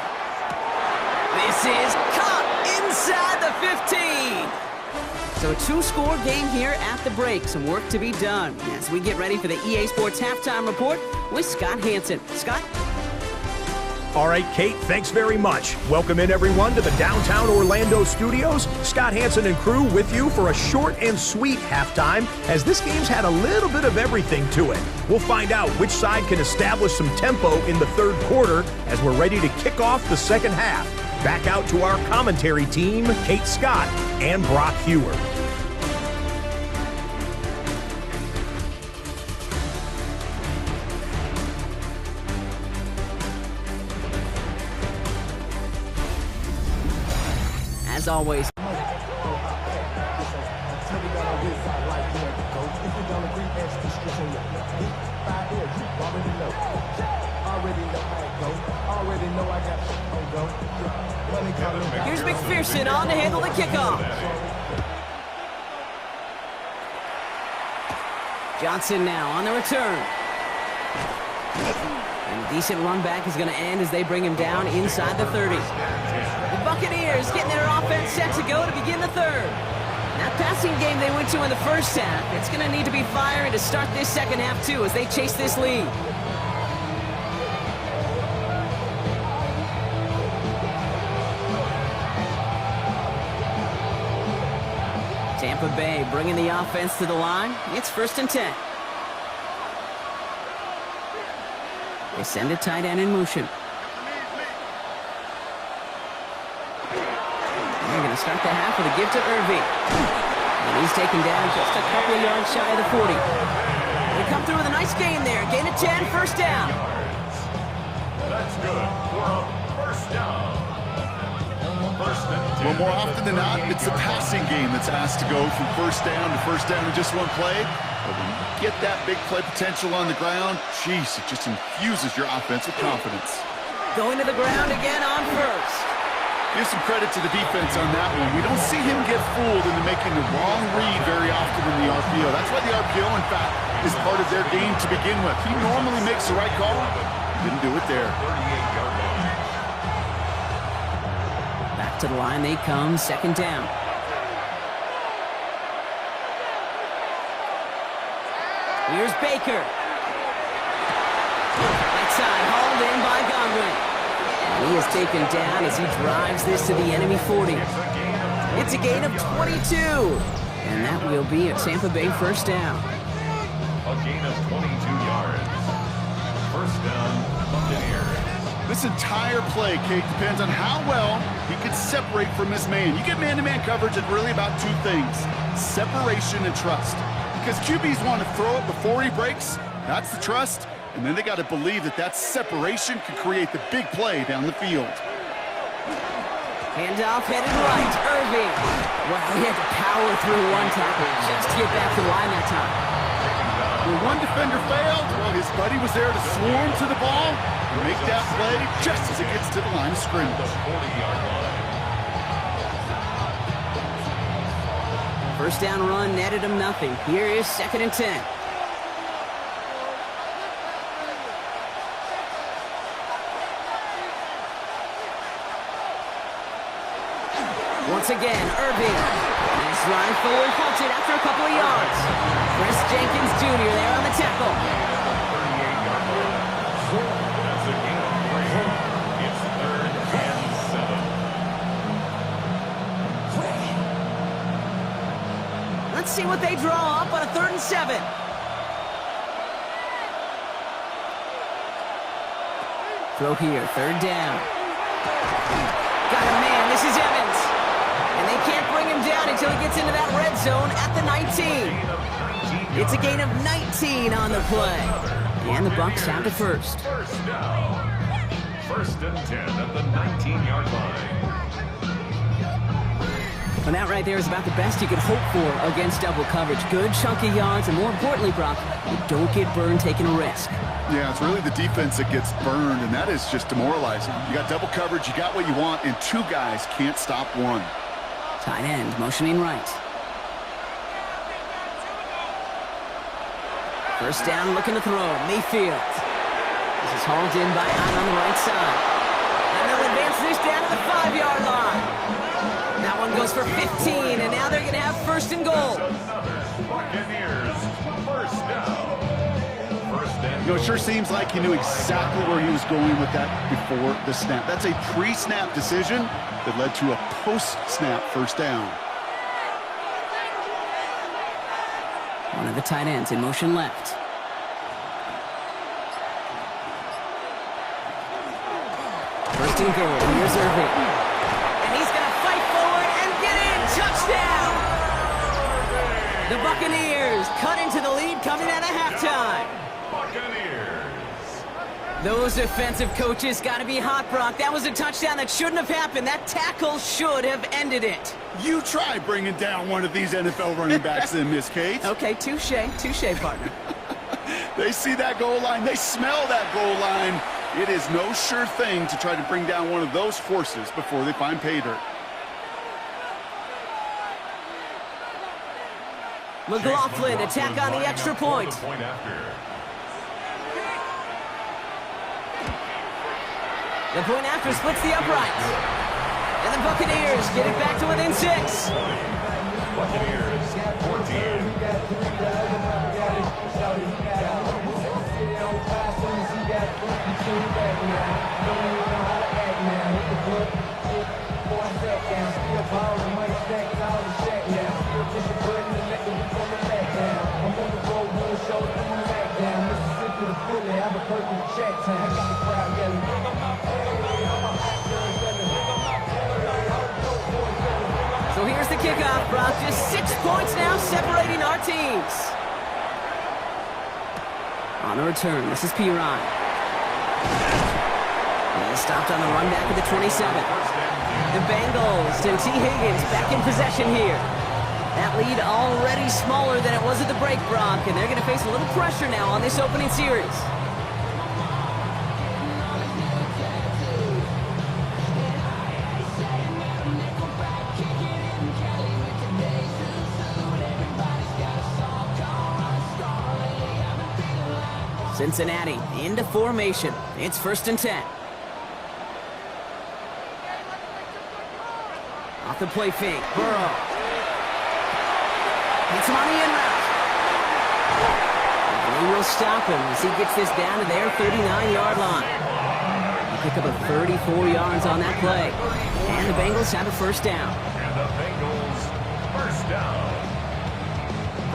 This is caught inside the 15. So a 2-score game here at the break. Some work to be done as we get ready for the EA Sports Halftime Report with Scott Hansen. Scott? All right, Kate, thanks very much. Welcome in, everyone, to the downtown Orlando studios. Scott Hansen and crew with you for a short and sweet halftime, as this game's had a little bit of everything to it. We'll find out which side can establish some tempo in the third quarter as we're ready to kick off the second half. Back out to our commentary team, Kate Scott and Brock Hewer. As always. Here's McPherson on to handle the kickoff. Johnson now on the return. And a decent run back is going to end as they bring him down inside the 30. The Buccaneers getting their offense set to go to begin the third. That passing game they went to in the first half, it's going to need to be firing to start this second half too as they chase this lead. Tampa Bay bringing the offense to the line. It's 1st and 10. They send a tight end in motion. They're going to start the half with a give to Irving. And he's taken down just a couple of yards shy of the 40. They come through with a nice gain there. Gain of 10, first down. That's good for a first down. First and 10. Well, more often than not, it's the passing game that's asked to go from first down in just one play. But when you get that big play potential on the ground, geez, it just infuses your offense with confidence. Going to the ground again on first. Give some credit to the defense on that one. We don't see him get fooled into making the wrong read very often in the RPO. That's why the RPO, in fact, is part of their game to begin with. He normally makes the right call. Didn't do it there. 38-yard line. Back to the line they come, second down. Here's Baker. Right side, hauled in by Godwin. And he is taken down as he drives this to the enemy 40. It's a gain of 22. And that will be a Tampa Bay first down. A gain of 22 yards. First down, Buccaneers. This entire play, Kate, depends on how well he can separate from his man. You get man-to-man coverage, it's really about two things: separation and trust. Because QBs want to throw it before he breaks. That's the trust. And then they got to believe that that separation can create the big play down the field. Handoff headed right, Irving. Well, he had to power through one tackle just to get back to the line that time. When one defender failed, well, his buddy was there to swarm to the ball and make that play just as it gets to the line of scrimmage. The 40-yard line. First down run netted him nothing. Here is 2nd and 10. Once again, Irving. Nice run forward, halted after a couple of yards. Chris Jenkins Jr. there on the tackle. 38-yard line. That's a gain of 3. It's 3rd and 7. Let's see what they draw up on a 3rd and 7. Throw here, 3rd down. Got a man, this is Evans. And they can't bring him down until he gets into that red zone at the 19. It's a gain of 19 on the play. And the Bucs have the first. First down. 1st and 10 at the 19-yard line. And that right there is about the best you could hope for against double coverage. Good chunky yards, and more importantly, Brock, you don't get burned taking a risk. Yeah, it's really the defense that gets burned, and that is just demoralizing. You got double coverage, you got what you want, and 2 guys can't stop one. Tight end motioning right. First down, looking to throw. Mayfield. This is hauled in by Allen on the right side. And they'll advance this down to the 5-yard line. That one goes for 15, and now they're going to have 1st and goal. Buccaneers. First down. You know, it sure seems like he knew exactly where he was going with that before the snap. That's a pre-snap decision that led to a post-snap 1st down. One of the tight ends in motion left. First and goal. Here's Irving. And he's going to fight forward and get in. Touchdown! The Buccaneers cut into the lead coming out of halftime. Those defensive coaches got to be hot, Brock. That was a touchdown that shouldn't have happened. That tackle should have ended it. You try bringing down one of these NFL running backs in, Miss Kate. Okay, touche, partner. They see that goal line. They smell that goal line. It is no sure thing to try to bring down one of those horses before they find pay dirt. McLaughlin attack on the extra point. The point after splits the uprights. And the Buccaneers get it back to within 6. Buccaneers 14. So here's the kickoff, Brock. Just 6 points now separating our teams. On the return, this is Piron. He's stopped on the run back at the 27. The Bengals and T. Higgins back in possession here. That lead already smaller than it was at the break, Brock, and they're going to face a little pressure now on this opening series. Cincinnati into formation. It's 1st and 10. Off the play fake. Burrow. Hits him on the in route. And he will stop him as he gets this down to their 39-yard line. He pick up a 34 yards on that play. And the Bengals have a 1st down. And the Bengals first down.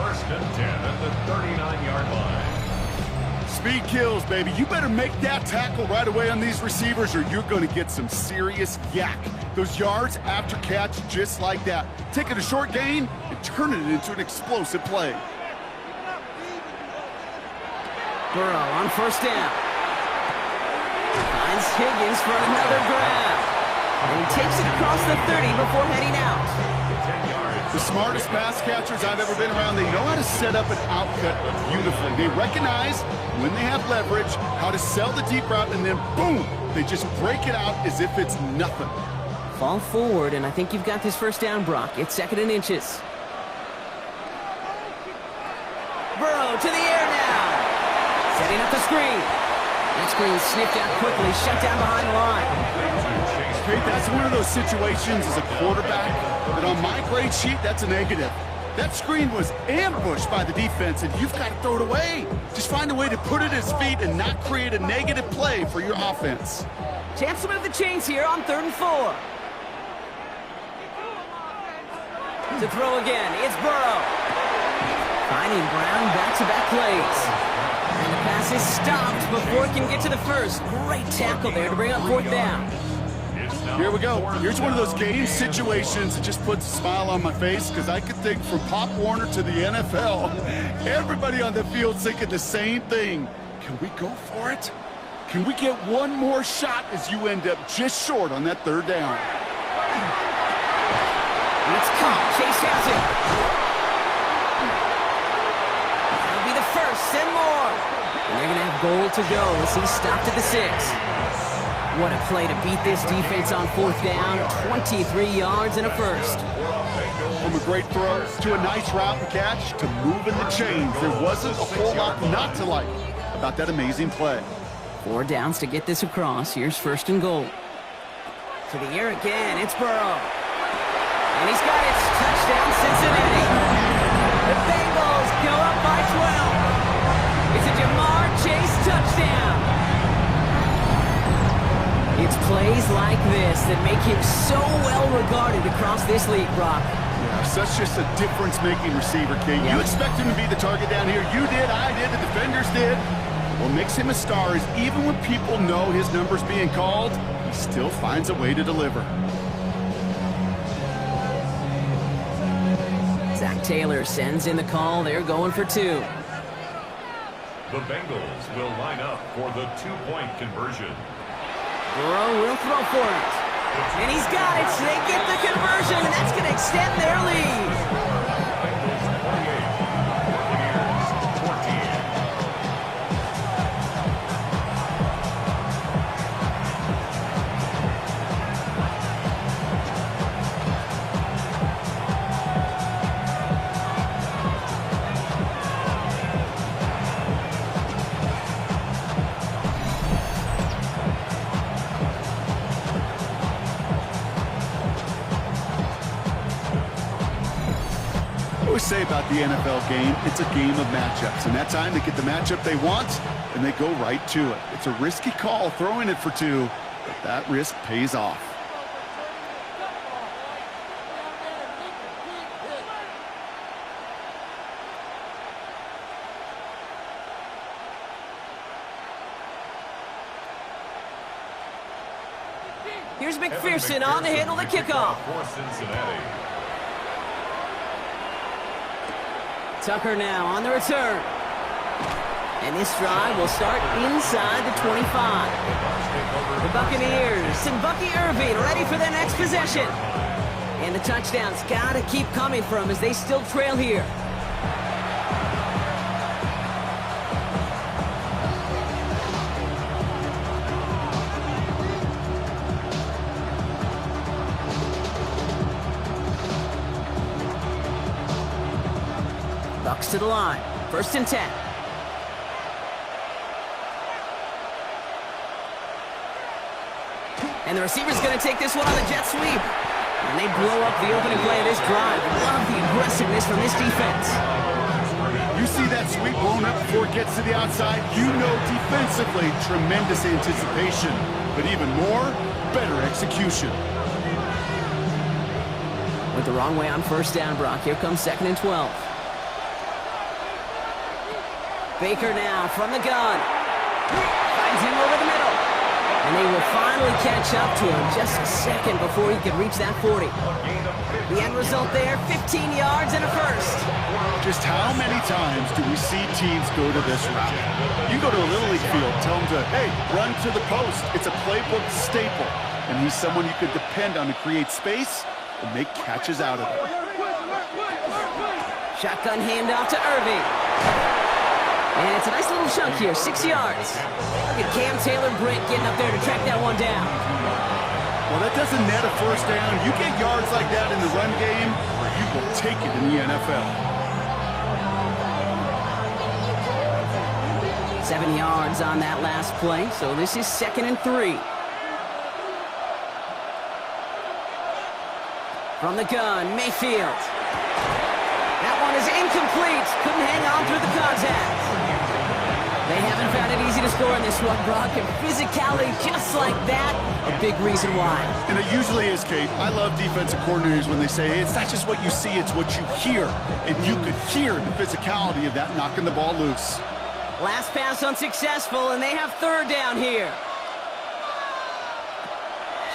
1st and 10 at the 39-yard line. Speed kills, baby. You better make that tackle right away on these receivers or you're going to get some serious yak. Those yards after catch just like that. Taking a short gain and turning it into an explosive play. Burrow on 1st down. Finds Higgins for another grab. And he takes it across the 30 before heading out. The smartest pass catchers I've ever been around, they know how to set up an outcut beautifully. They recognize when they have leverage, how to sell the deep route, and then boom, they just break it out as if it's nothing. Fall forward, and I think you've got this 1st down, Brock. It's 2nd and inches. Burrow to the air now. Setting up the screen. That screen sniffed out quickly, shut down behind the line. Hey, that's one of those situations as a quarterback that on my grade sheet, that's a negative. That screen was ambushed by the defense, and you've got to throw it away. Just find a way to put it at his feet and not create a negative play for your offense. Chance to move the chains here on 3rd and 4. To throw again, it's Burrow. Finding Brown back-to-back plays. And the pass is stopped before it can get to the first. Great tackle there to bring up 4th down. Here we go. Here's one of those game situations that just puts a smile on my face because I could think from Pop Warner to the NFL, everybody on the field thinking the same thing. Can we go for it? Can we get one more shot as you end up just short on that 3rd down? And it's caught. Chase has it. That'll be the first and more. And they're going to have goal to go as he stopped at the 6. What a play to beat this defense on 4th down. 23 yards and a first. From a great throw to a nice route and catch to moving the chains. There wasn't a whole lot not to like about that amazing play. 4 downs to get this across. Here's 1st and goal. To the air again. It's Burrow. And he's got it. Touchdown, Cincinnati. The Bengals go up by 12. It's a Jamar Chase touchdown. It's plays like this that make him so well regarded across this league, Brock. Yeah, such just a difference-making receiver, Kate. You expect him to be the target down here. You did, I did, the defenders did. What makes him a star is even when people know his number's being called, he still finds a way to deliver. Zach Taylor sends in the call. They're going for 2. The Bengals will line up for the 2-point conversion. Burrow will throw for it. And he's got it. They get the conversion, and that's going to extend their lead. Bengals 28, Buccaneers 14. Say about the NFL game, it's a game of matchups, and that time they get the matchup they want, and they go right to it. It's a risky call throwing it for 2, but that risk pays off. Here's McPherson on to handle the kickoff. For Cincinnati. Tucker now on the return. And this drive will start inside the 25. The Buccaneers and Bucky Irving ready for their next possession. And the touchdowns got to keep coming from as they still trail here. Bucks to the line. 1st and 10. And the receiver's going to take this one on the jet sweep. And they blow up the opening play of this drive. Love the aggressiveness from this defense. You see that sweep blown up before it gets to the outside, you know defensively, tremendous anticipation. But even more, better execution. Went the wrong way on 1st down, Brock. Here comes 2nd and 12. Baker now from the gun. Finds him over the middle. And they will finally catch up to him just a second before he could reach that 40. The end result there, 15 yards and a first. Just how many times do we see teams go to this route? You go to a Little League field, tell them to, hey, run to the post. It's a playbook staple. And he's someone you could depend on to create space and make catches out of it. Shotgun handoff to Irving. And it's a nice little chunk here, 6 yards. Look at Cam Taylor-Britt getting up there to track that one down. Well, that doesn't net a 1st down. You get yards like that in the run game, you will take it in the NFL. 7 yards on that last play, so this is 2nd and 3. From the gun, Mayfield. That one is incomplete. Couldn't hang on through the contact. They haven't found it easy to score in this one, Brock. And physicality just like that, a big reason why. And it usually is, Kate. I love defensive coordinators when they say, hey, it's not just what you see, it's what you hear. And you could hear the physicality of that knocking the ball loose. Last pass unsuccessful, and they have third down here.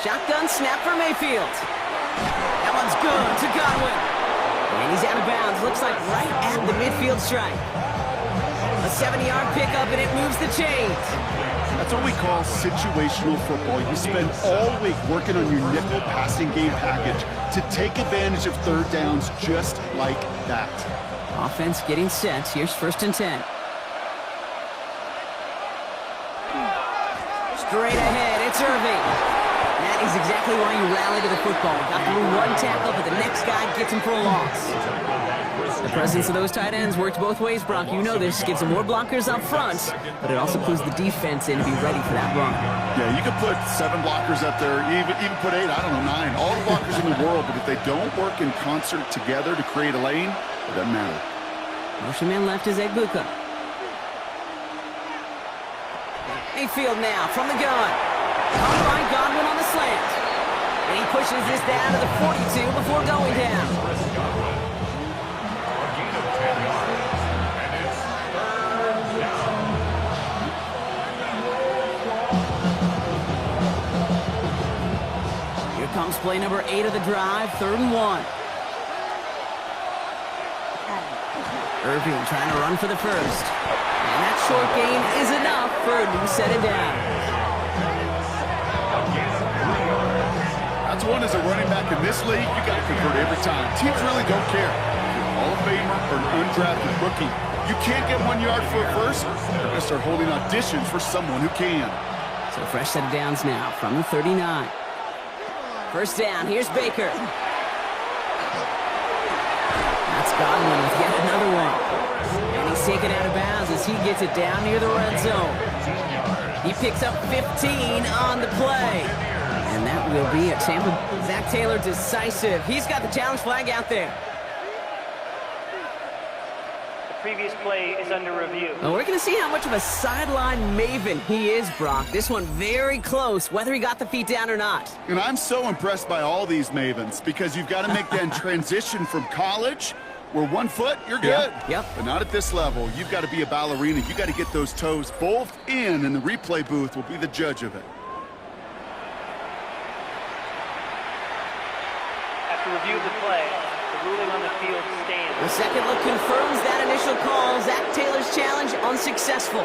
Shotgun snap for Mayfield. That one's good to Godwin. And he's out of bounds. Looks like right at the midfield stripe. A 70-yard pickup, and it moves the chains. That's what we call situational football. You spend all week working on your nickel passing game package to take advantage of third downs just like that. Offense getting set. Here's 1st and 10. Straight ahead, it's Irving. That is exactly why you rally to the football. Got through one tackle, but the next guy gets him for a loss. The presence of those tight ends works both ways, Brock. You know this. Gives them more blockers up front, but it also clues the defense in to be ready for that run. Yeah, you could put 7 blockers up there, even put 8, I don't know, 9. All the blockers in the world, but if they don't work in concert together to create a lane, it doesn't matter. Motion man left is Egbuka. Mayfield now from the gun. Caught by Godwin on the slant. And he pushes this down to the 42 before going down. Here comes play number 8 of the drive, 3rd and 1. Irving trying to run for the first. And that short gain is enough for a new set of downs. That's one as a running back in this league, you got to convert every time. Teams really don't care. If you're a Hall of Famer or an undrafted rookie, you can't get 1 yard for a first, they're going to start holding auditions for someone who can. So a fresh set of downs now from the 39. First down, here's Baker. That's Godwin with yet another one. And he's taken out of bounds as he gets it down near the red zone. He picks up 15 on the play. And that will be a Tampa. Zach Taylor decisive. He's got the challenge flag out there. The previous play is under review. Well, we're going to see how much of a sideline maven he is, Brock. This one very close, whether he got the feet down or not. And I'm so impressed by all these mavens because you've got to make that transition from college where 1 foot, you're good. Yep. But not at this level. You've got to be a ballerina. You've got to get those toes both in, and the replay booth will be the judge of it. After review of the play, the ruling on the field stands. The second look confirms that initial call. Zach Taylor's challenge unsuccessful.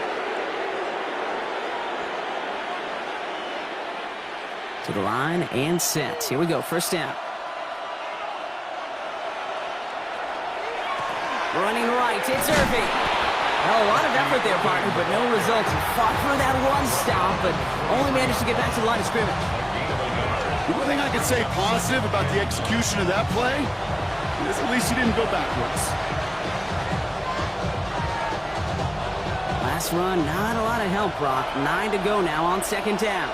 To the line and set. Here we go, first down. Running right, it's Irving. Well, a lot of effort there, partner, but no results. He fought for that one stop, but only managed to get back to the line of scrimmage. The one thing I could say positive about the execution of that play is at least he didn't go backwards. Last run, not a lot of help, Brock. 9 to go now on second down.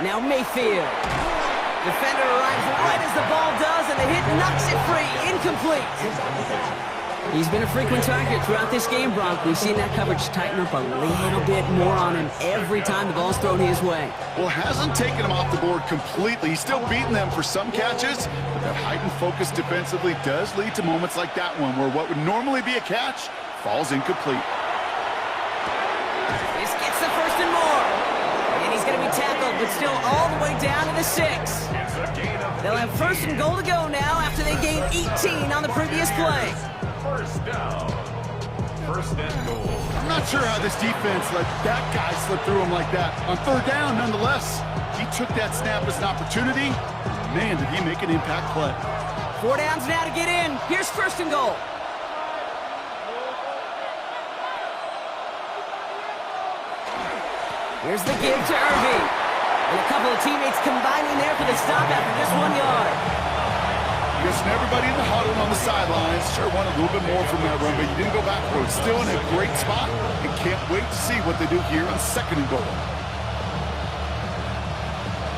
Now Mayfield. Defender arrives right as the ball does, and the hit knocks it free. Incomplete. He's been a frequent target throughout this game, Brock. We've seen that coverage tighten up a little bit more on him every time the ball's thrown his way. Well, hasn't taken him off the board completely. He's still beating them for some catches, but that heightened focus defensively does lead to moments like that one where what would normally be a catch falls incomplete. This gets the first and more. And he's going to be tackled, but still all the way down to the 6. They'll have first and goal to go now after they gained 18 on the previous play. First down. First and goal. I'm not sure how this defense let that guy slip through him like that. On third down, nonetheless, he took that snap as an opportunity. Man, did he make an impact play. 4 downs now to get in. Here's first and goal. Here's the give to Irving. And a couple of teammates combining there for the stop after just 1 yard. Guessing everybody in the huddle on the sidelines sure wanted a little bit more from that run, but you didn't go backwards. Still in a great spot and can't wait to see what they do here on second and goal.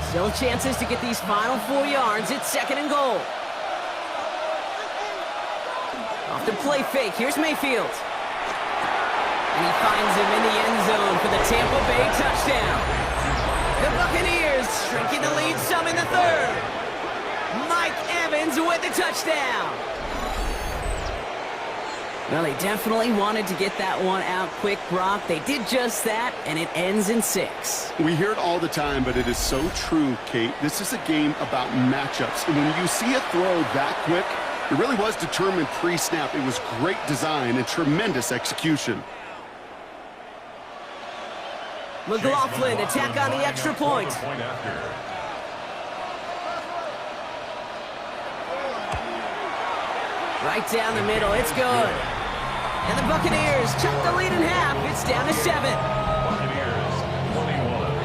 Still chances to get these final 4 yards. It's 2nd and goal. Off the play fake. Here's Mayfield. And he finds him in the end zone for the Tampa Bay touchdown. The Buccaneers shrinking the lead some in the 3rd. Mike Evans with the touchdown. Well, they definitely wanted to get that one out quick, Brock. They did just that, and it ends in 6. We hear it all the time, but it is so true, Kate. This is a game about matchups. And when you see a throw that quick, it really was determined pre-snap. It was great design and tremendous execution. McLaughlin attack on the extra point. Right down the middle, it's good. And the Buccaneers chop the lead in half. It's down to 7. Buccaneers 21.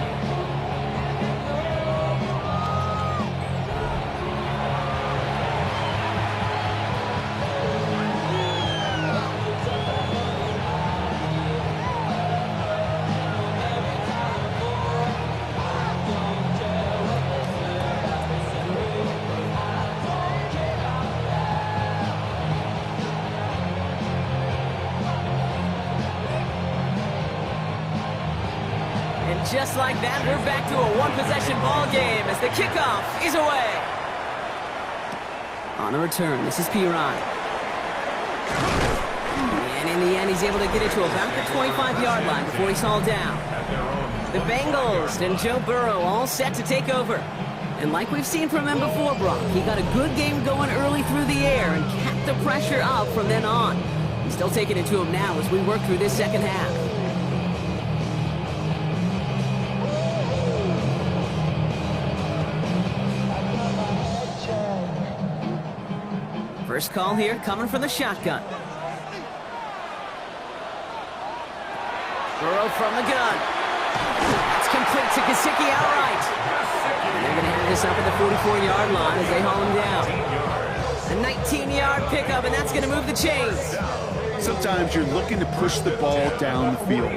Just like that, we're back to a one-possession ball game as the kickoff is away. On a return, this is Piran. And in the end, he's able to get it to about the 25-yard line before he's hauled down. The Bengals and Joe Burrow all set to take over. And like we've seen from him before, Brock, he got a good game going early through the air and kept the pressure up from then on. He's still taking it to him now as we work through this second half. First call here coming from the shotgun. Burrow from the gun. That's complete to Gesicki outright. And they're going to have this up at the 44-yard line as they haul him down. A 19-yard pickup, and that's going to move the chains. Sometimes you're looking to push the ball down the field.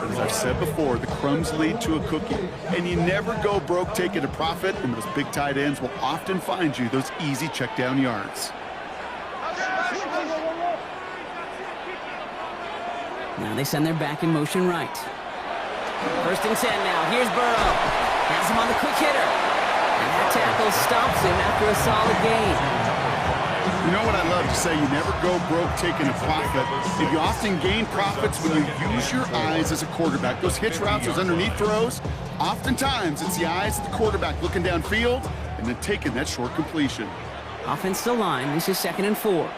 As I've said before, the crumbs lead to a cookie. And you never go broke taking a profit, and those big tight ends will often find you those easy check down yards. Now they send their back in motion right. 1st and 10 now. Here's Burrow. Has him on the quick hitter. And that tackle stops him after a solid gain. You know what I love to say? You never go broke taking a profit. If you often gain profits when you use your eyes as a quarterback. Those hitch routes, those underneath throws, oftentimes it's the eyes of the quarterback looking downfield and then taking that short completion. Offensive line. This is 2nd and 4.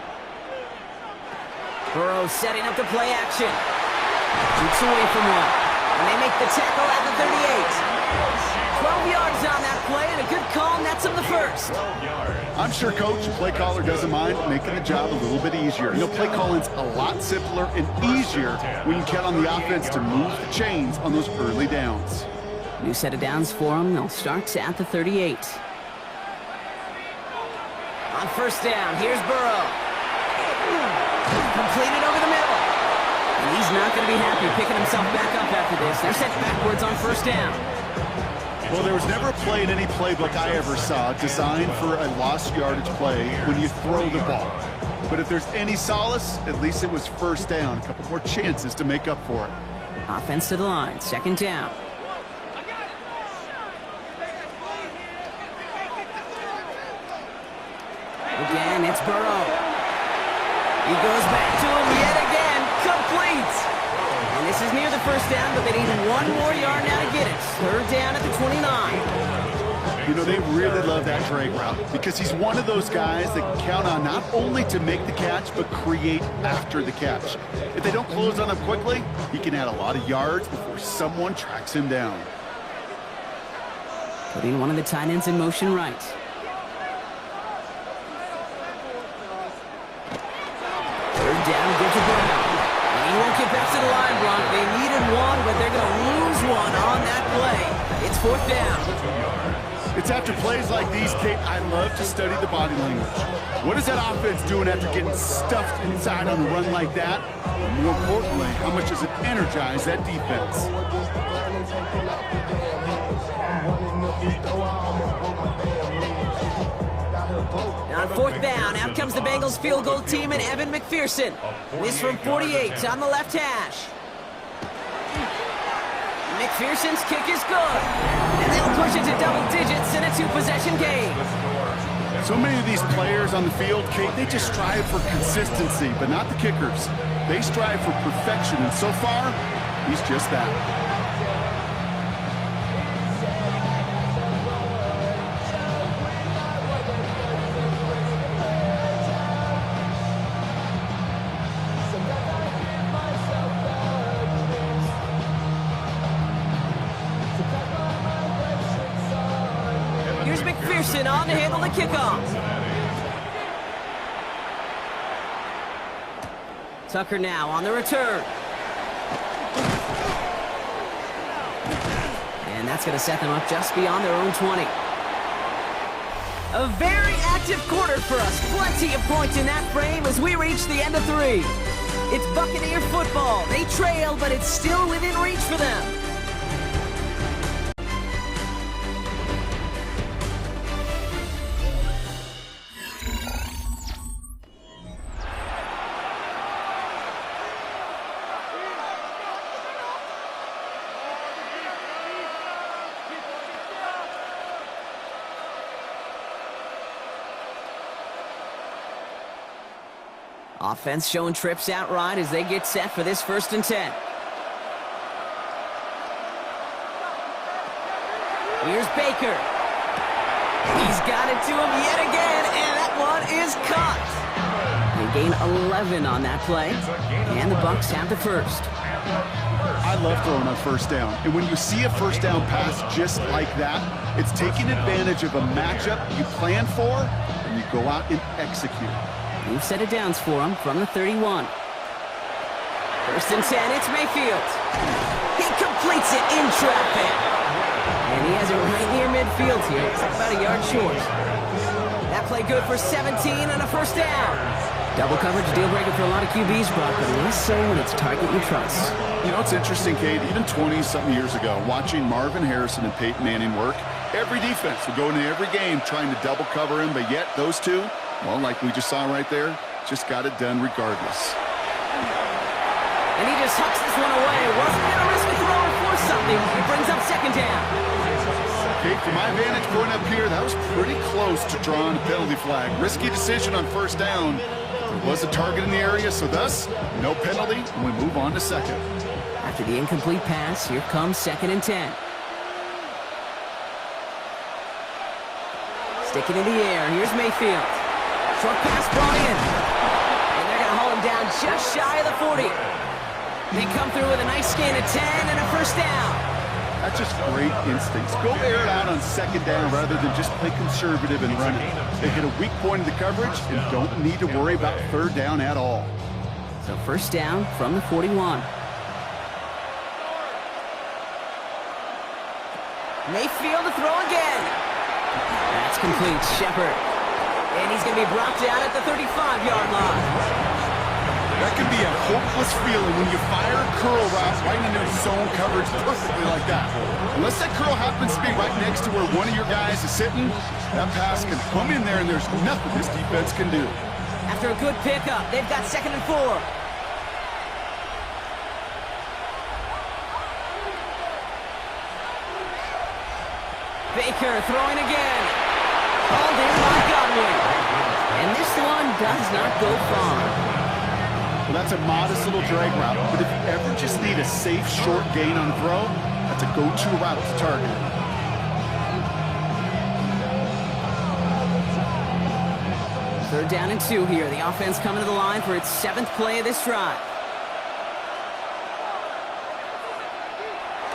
Burrow setting up the play action. Shoots away from one. And they make the tackle at the 38. 12 yards on that play, and a good call nets him the first. I'm sure Coach, the play caller, doesn't mind making the job a little bit easier. You know, play calling's a lot simpler and easier when you count on the offense to move the chains on those early downs. New set of downs for them. They'll start at the 38. On 1st down, here's Burrow. Completed over the middle. And he's not going to be happy picking himself back up after this. They're set backwards on 1st down. Well, there was never a play in any playbook I ever saw designed for a lost yardage play when you throw the ball. But if there's any solace, at least it was 1st down. A couple more chances to make up for it. Offense to the line. 2nd down. Again, it's Burrow. He goes back to him yet again. Complete. And this is near the 1st down, but they need 1 more yard now to get it. 3rd down at the 29. You know, they really love that drag route because he's one of those guys that can count on not only to make the catch, but create after the catch. If they don't close on him quickly, he can add a lot of yards before someone tracks him down. Putting one of the tight ends in motion right. Down, good to Brown. And he won't get back to the line, Brock. They needed one, but they're going to lose one on that play. It's 4th down. It's after plays like these, Kate, I love to study the body language. What is that offense doing after getting stuffed inside on a run like that? And more importantly, how much does it energize that defense? On fourth down, out comes the Bengals field goal team and Evan McPherson. This from 48 on the left hash. McPherson's kick is good. And they'll push it to double digits in a two-possession game. So many of these players on the field, Kate, they just strive for consistency, but not the kickers. They strive for perfection, and so far, he's just that. Here's McPherson on to handle the kickoff. Tucker now on the return. And that's going to set them up just beyond their own 20. A very active quarter for us. Plenty of points in that frame as we reach the end of 3. It's Buccaneer football. They trail, but it's still within reach for them. Offense showing trips out right as they get set for this 1st and 10. Here's Baker. He's got it to him yet again, and that one is caught. They gain 11 on that play, and the Bucs have the first. I love throwing on first down, and when you see a first down pass just like that, it's taking advantage of a matchup you plan for, and you go out and execute. New set of downs for him from the 31. 1st and 10, it's Mayfield. He completes it in traffic. And he has it right near midfield here. It's about a yard short. That play good for 17 and a first down. Double coverage deal breaker for a lot of QBs, Brock, but less so when it's target you trust. You know, it's interesting, Kate, even 20-something years ago, watching Marvin Harrison and Peyton Manning work, every defense would go into every game trying to double cover him, but yet those two, well, like we just saw right there, just got it done regardless. And he just hucks this one away. Wasn't going to risk a throw or force something. He brings up 2nd down. Okay, from my vantage point up here, that was pretty close to drawing a penalty flag. Risky decision on 1st down. There was a target in the area, so thus, no penalty, and we move on to 2nd. After the incomplete pass, here comes 2nd and 10. Sticking in the air, here's Mayfield. Short pass brought in. And they're going to haul him down just shy of the 40. They come through with a nice gain of 10 and a first down. That's just great instincts. Go air it out on 2nd down rather than just play conservative and run it. They hit a weak point in the coverage and don't need to worry about 3rd down at all. So 1st down from the 41. Mayfield to throw again. That's complete. Shepard. And he's going to be brought down at the 35-yard line. That can be a hopeless feeling when you fire a curl route right into zone coverage perfectly like that. Unless that curl happens to be right next to where one of your guys is sitting, that pass can come in there and there's nothing this defense can do. After a good pickup, they've got 2nd and 4. Baker throwing again. Hauled in by Godwin. And this one does not go far. Well, that's a modest little drag route, but if you ever just need a safe, short gain on the throw, that's a go-to route to target. 3rd down and 2 here. The offense coming to the line for its 7th play of this drive.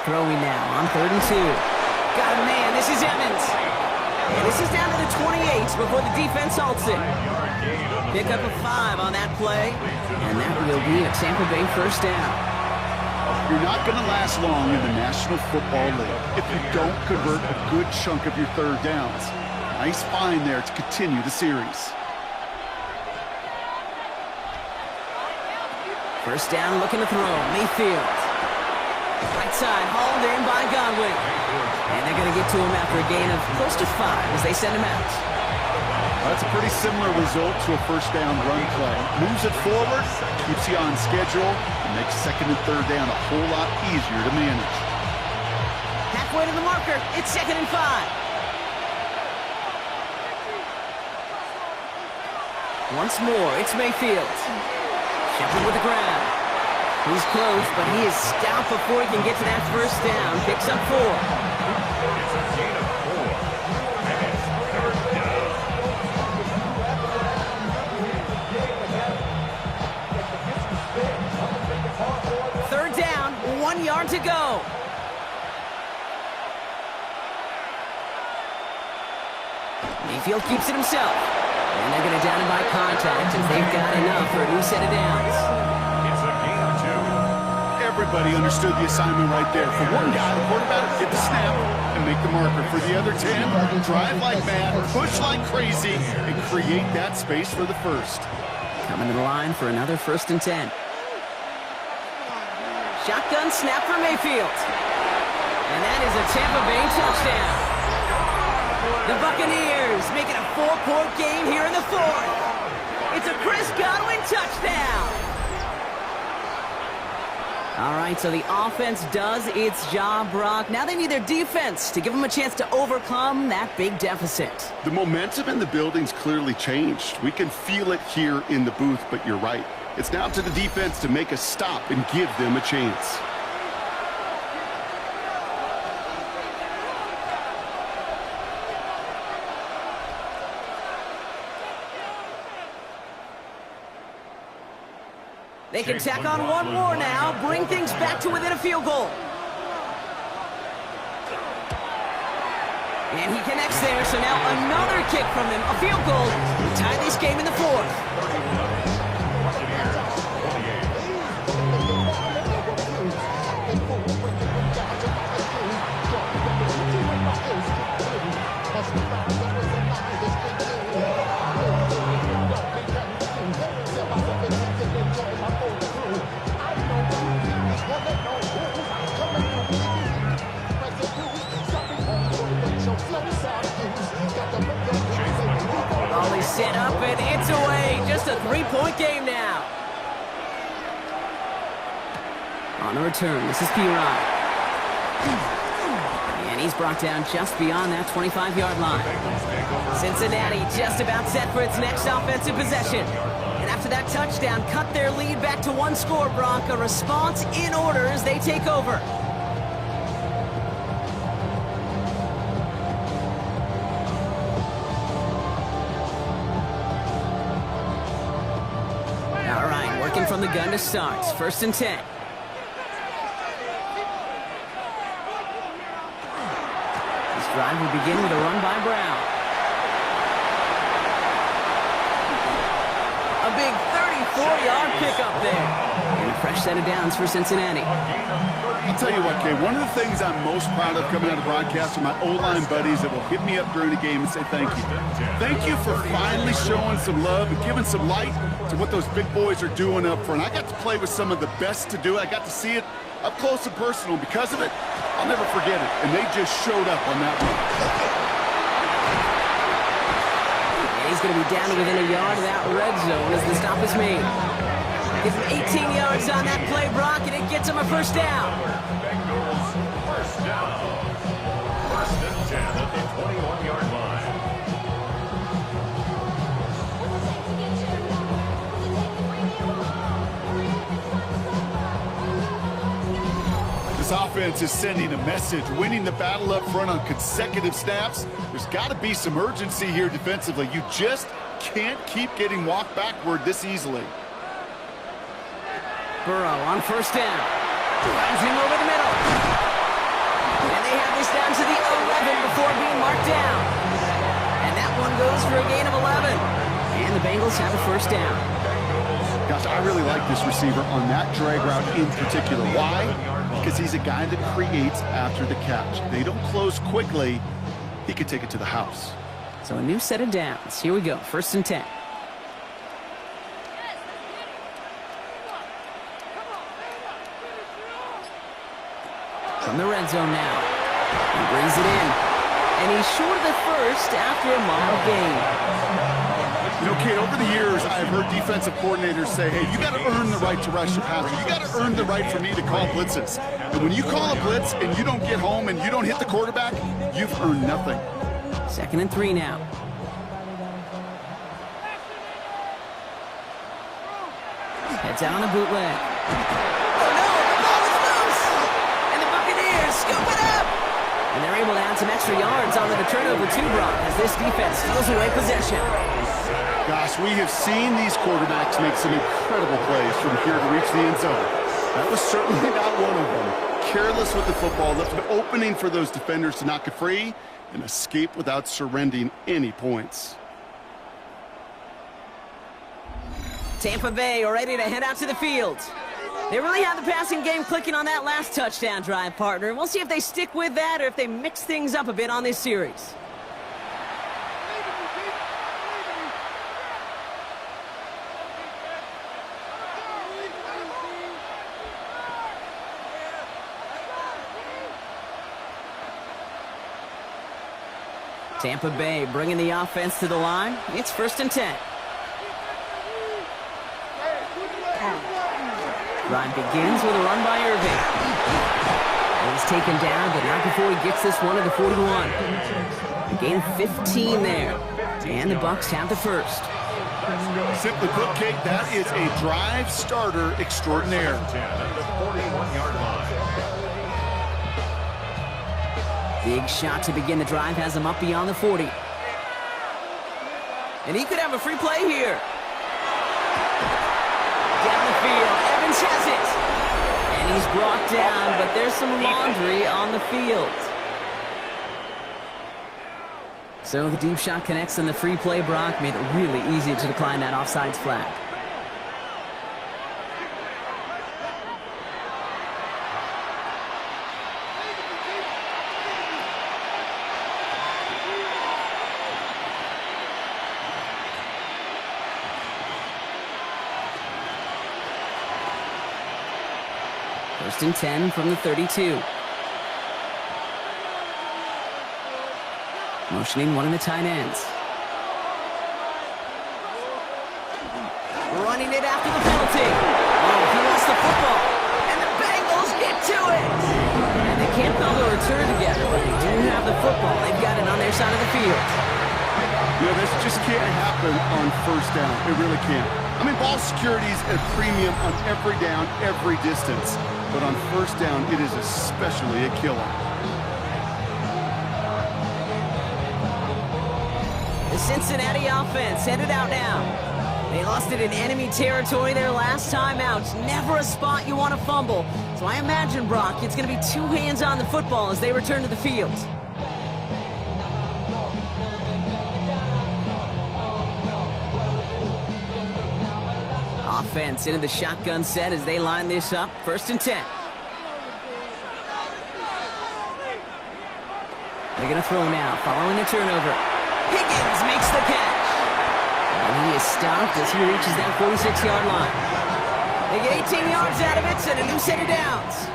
Throwing now on 3rd and 2. Got a man. This is Evans. And this is down to the 28 before the defense halts it. Pick up a 5 on that play. And that will be a Tampa Bay 1st down. You're not going to last long in the National Football League if you don't convert a good chunk of your 3rd downs. Nice find there to continue the series. 1st down, looking to throw. Mayfield. Right side, hauled in by Godwin. And they're going to get to him after a gain of close to 5 as they send him out. That's a pretty similar result to a first down run play. Moves it forward, keeps you on schedule, and makes second and third down a whole lot easier to manage. Halfway to the marker, it's 2nd and 5. Once more, it's Mayfield. Shepard with the grab. He's close, but he is stopped before he can get to that first down. Picks up 4. It's a gain of 4. And it's third down. Third down, 1 yard to go. Mayfield keeps it himself. And they're going to down him by contact as they've got enough for a new set of downs. It's a gain of 2. Everybody understood the assignment right there. For one guy, the quarterback, get the snap and make the marker. For the other 10, drive like mad, push like crazy, and create that space for the first. Coming to the line for another 1st and 10. Shotgun snap for Mayfield. And that is a Tampa Bay touchdown. The Buccaneers making a 4-point game here in the 4th. It's a Chris Godwin touchdown. All right, so the offense does its job, Brock. Now they need their defense to give them a chance to overcome that big deficit. The momentum in the building's clearly changed. We can feel it here in the booth, but you're right. It's now to the defense to make a stop and give them a chance. They can tack on one more now, bring things back to within a field goal. And he connects there, so now another kick from him, a field goal, to tie this game in the 4th. Ollie set up and it's away. Just a 3-point game now. On the return, this is P-Rod. And he's brought down just beyond that 25-yard line. Cincinnati just about set for its next offensive possession. And after that touchdown, cut their lead back to 1 score, Brock. A response in order as they take over. All right, working from the gun to start. 1st and 10. This drive will begin with a run by Brown. A big 34-yard pickup there. And a fresh set of downs for Cincinnati. I'll tell you what, Kay, one of the things I'm most proud of coming out of broadcast are my O-line buddies that will hit me up during the game and say thank you. Thank you for finally showing some love and giving some light to what those big boys are doing up front. I got to play with some of the best to do it. I got to see it up close and personal. Because of it, I'll never forget it. And they just showed up on that one. And he's going to be down to within a yard of that red zone as the stop is made. Gives him 18 yards on that play, Brock, and it gets him a first down. Bengals first down. 1st and 10 at the 21-yard line. This offense is sending a message, winning the battle up front on consecutive snaps. There's got to be some urgency here defensively. You just can't keep getting walked backward this easily. Burrow on 1st down. Runs him over the middle. And they have this down to the 11 before being marked down. And that one goes for a gain of 11. And the Bengals have a first down. Gosh, I really like this receiver on that drag route in particular. Why? Because he's a guy that creates after the catch. They don't close quickly. He could take it to the house. So a new set of downs. Here we go. 1st and 10. From the red zone now. He brings it in. And he's short of the first after a mild gain. You know, Kate, over the years, I've heard defensive coordinators say, hey, you got to earn the right to rush your passer. You got to earn the right for me to call blitzes. And when you call a blitz and you don't get home and you don't hit the quarterback, you've earned nothing. 2nd and 3 now. Heads out on a bootleg. Oh no, the ball is loose! And the Buccaneers scoop it up! And they're able to add some extra yards onto the turnover too, Brock, as this defense steals away possession. Gosh, we have seen these quarterbacks make some incredible plays from here to reach the end zone. That was certainly not one of them. Careless with the football, left an opening for those defenders to knock it free and escape without surrendering any points. Tampa Bay are ready to head out to the field. They really have the passing game clicking on that last touchdown drive, partner. We'll see if they stick with that or if they mix things up a bit on this series. Tampa Bay bringing the offense to the line. It's 1st and 10. Drive begins with a run by Irving. He's taken down, but not before he gets this one to the 41. A gain of 15 there. And the Bucs have the first. Simply put, Kate, that is a drive starter extraordinaire. 10 at the 41-yard line. Big shot to begin the drive has him up beyond the 40. And he could have a free play here. Down the field, Evans has it. And he's brought down, but there's some laundry on the field. So the deep shot connects and the free play, Brock, made it really easy to decline that offsides flag. First and 10 from the 32. Motioning one of the tight ends. Running it after the penalty. Oh, he lost the football. And the Bengals get to it. And they can't build a return together, but they do have the football. They've got it on their side of the field. You know, this just can't happen on 1st down. It really can't. I mean, ball security is at a premium on every down, every distance. But on 1st down, it is especially a killer. The Cincinnati offense headed out now. They lost it in enemy territory their last time out. Never a spot you want to fumble. So I imagine, Brock, it's going to be 2 hands on the football as they return to the field. Offense into the shotgun set as they line this up. 1st and 10. They're going to throw now, following the turnover. Higgins makes the catch. And he is stopped as he reaches that 46-yard line. They get 18 yards out of it, and a new set of downs.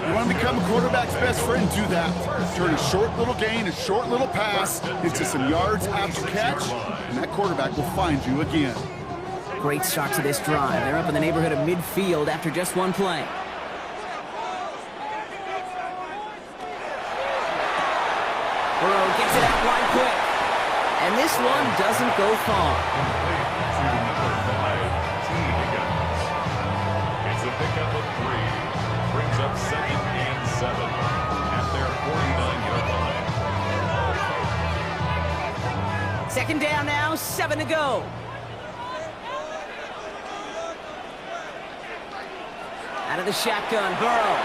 You want to become a quarterback's best friend, do that. Turn a short little gain, a short little pass into some yards after catch, and that quarterback will find you again. Great start to this drive. They're up in the neighborhood of midfield after just one play. Burrow gets it out wide quick. And this one doesn't go far. It's a pickup of 3. Brings up 2nd and 7 at their 49-yard line. 2nd down now, 7 to go. Out of the shotgun, Burrow.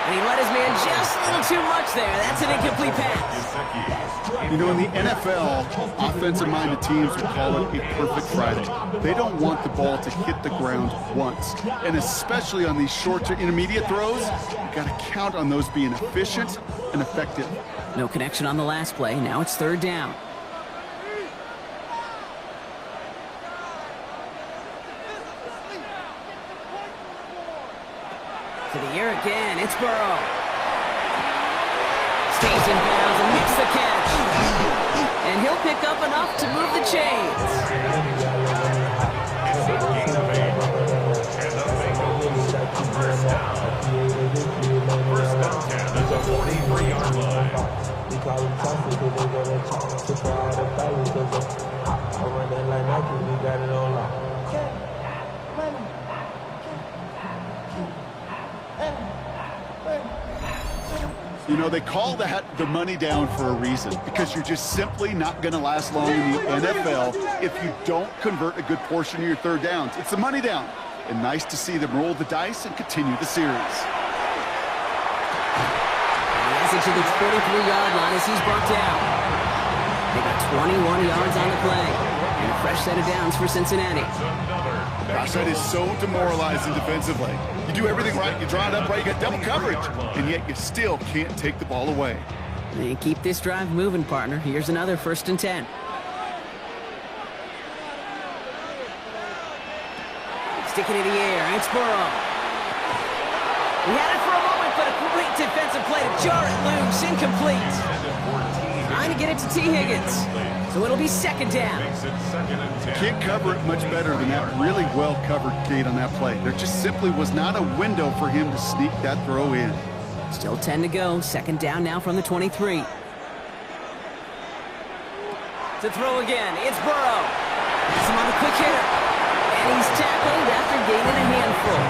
And he let his man just a little too much there. That's an incomplete pass. You know, in the NFL, offensive-minded teams would call it a perfect Friday. They don't want the ball to hit the ground once. And especially on these short to intermediate throws, you've got to count on those being efficient and effective. No connection on the last play. Now it's 3rd down. To the air again, it's Burrow. Stays in bounds and makes the catch. And he'll pick up enough to move the chains. It's a gain of 8. And the Bengals a first down. First down 10 at the 43-yard line. You know, they call that the money down for a reason, because you're just simply not going to last long in the NFL if you don't convert a good portion of your third downs. It's the money down. And nice to see them roll the dice and continue the series. He has it to the 43-yard line as he's brought down. They got 21 yards on the play. And a fresh set of downs for Cincinnati. Gosh, that is so demoralizing defensively. You do everything right, you draw it up right, you got double coverage, and yet you still can't take the ball away. They keep this drive moving, partner. Here's another 1st and 10. Stick it in the air, and it's Burrow. He had it for a moment, but a great defensive play to jar it loose, incomplete. Trying to get it to T. Higgins. So it'll be 2nd down. Can't cover it much better than that really well-covered gate on that play. There just simply was not a window for him to sneak that throw in. Still 10 to go. 2nd down now from the 23. To throw again, it's Burrow. He's him on the quick hitter. And he's tackled after gaining a handful.